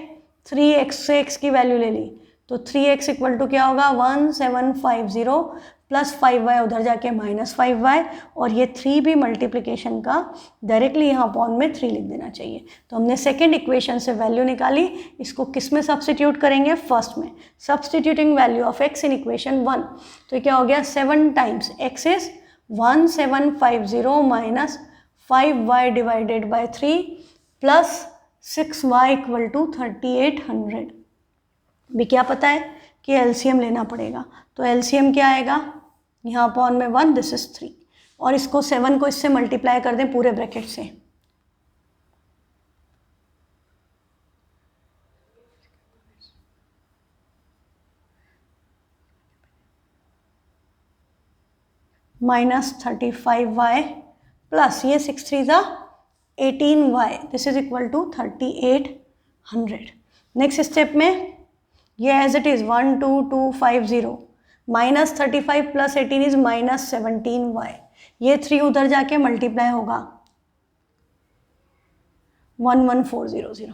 3x से x की वैल्यू ले ली, तो 3x इक्वल टू क्या होगा 1750 प्लस 5y उधर जाके माइनस 5y, और ये 3 भी मल्टीप्लिकेशन का डायरेक्टली यहाँ अपॉन में 3 लिख देना चाहिए। तो हमने सेकेंड इक्वेशन से वैल्यू निकाली, इसको किस में सब्सटीट्यूट करेंगे, फर्स्ट में। Substituting value of x in equation 1, तो क्या हो गया 7 times x is 1750 minus 5y divided by 3 plus 6y equal to 3800। भी क्या पता है कि एलसीएम लेना पड़ेगा, तो एलसीएम क्या आएगा यहाँ अपॉन में 1, दिस इज 3, और इसको 7 को इससे मल्टीप्लाई कर दें पूरे ब्रैकेट से, माइनस 35y प्लस ये 6 3 ज़ा 18y, this is equal to 3800। Next step में ये as it is 12250 minus 35 plus 18 is minus 17y, ये 3 उधर जाके मल्टीप्लाई होगा 11400।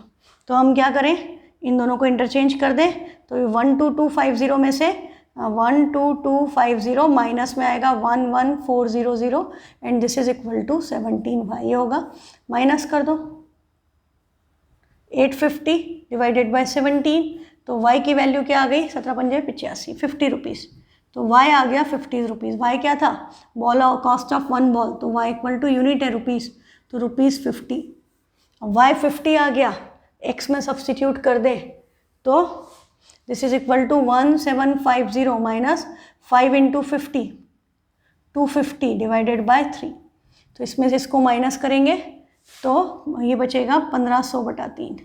तो हम क्या करें, इन दोनों को इंटरचेंज कर दें, तो 12250 में से 12250 माइनस में आएगा 11400 and this is equal to 17y, ये होगा, माइनस कर दो 850 डिवाइडेड बाय 17, तो y की वैल्यू क्या आ गई 17 पंजे 85, 50 रुपीज़, तो y आ गया 50 रुपीज़। y क्या था, बॉल कॉस्ट ऑफ 1 बॉल, तो y इक्वल टू यूनिट है रुपीज़, तो ₹50। अब y 50 आ गया, x में सब्सटीट्यूट कर दे, तो this is equal to 1750 minus 5 into 50, 250 divided by 3, तो इसमें से इसको माइनस करेंगे तो ये बचेगा 1500/3,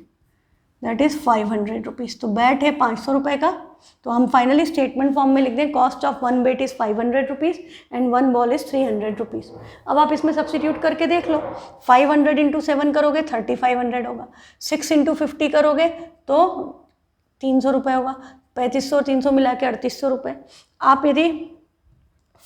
दैट इज़ 500 रुपीज़। तो बैट है 500 रुपये का, तो हम फाइनली स्टेटमेंट फॉर्म में लिख दें cost of 1 bat is 500 rupees and 1 ball is 300 rupees. अब आप इसमें सब्सटीट्यूट करके देख लो, 500 इंटू 7 करोगे 3500 होगा, 6 इंटू 50 करोगे तो 300 रुपये होगा, 3500 और 300 मिला के 3800 रुपये। आप यदि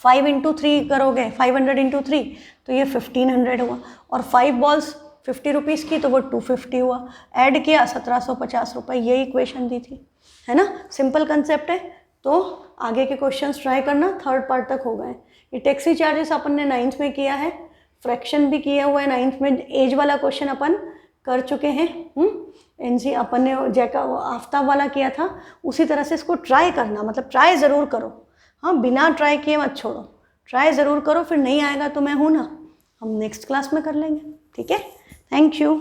5 इंटू 3 करोगे, 500 इंटू 3 तो ये 1500 हुआ, और 5 बॉल्स 50 रुपीज़ की तो वो 250 हुआ, ऐड किया 1750 रुपये, ये इक्वेशन दी थी, है ना। सिंपल कंसेप्ट है, तो आगे के क्वेश्चंस ट्राई करना, थर्ड पार्ट तक हो गए। ये टैक्सी चार्जेस अपन ने 9th में किया है, फ्रैक्शन भी किया हुआ है 9th में, एज वाला क्वेश्चन अपन कर चुके हैं। एनसी अपन ने जैका आफ्ताब वाला किया था, उसी तरह से इसको ट्राई करना, मतलब ट्राई ज़रूर करो, हाँ बिना ट्राई किए मत छोड़ो, ट्राई ज़रूर करो, फिर नहीं आएगा तो मैं हूँ ना, हम नेक्स्ट क्लास में कर लेंगे, ठीक है। Thank you.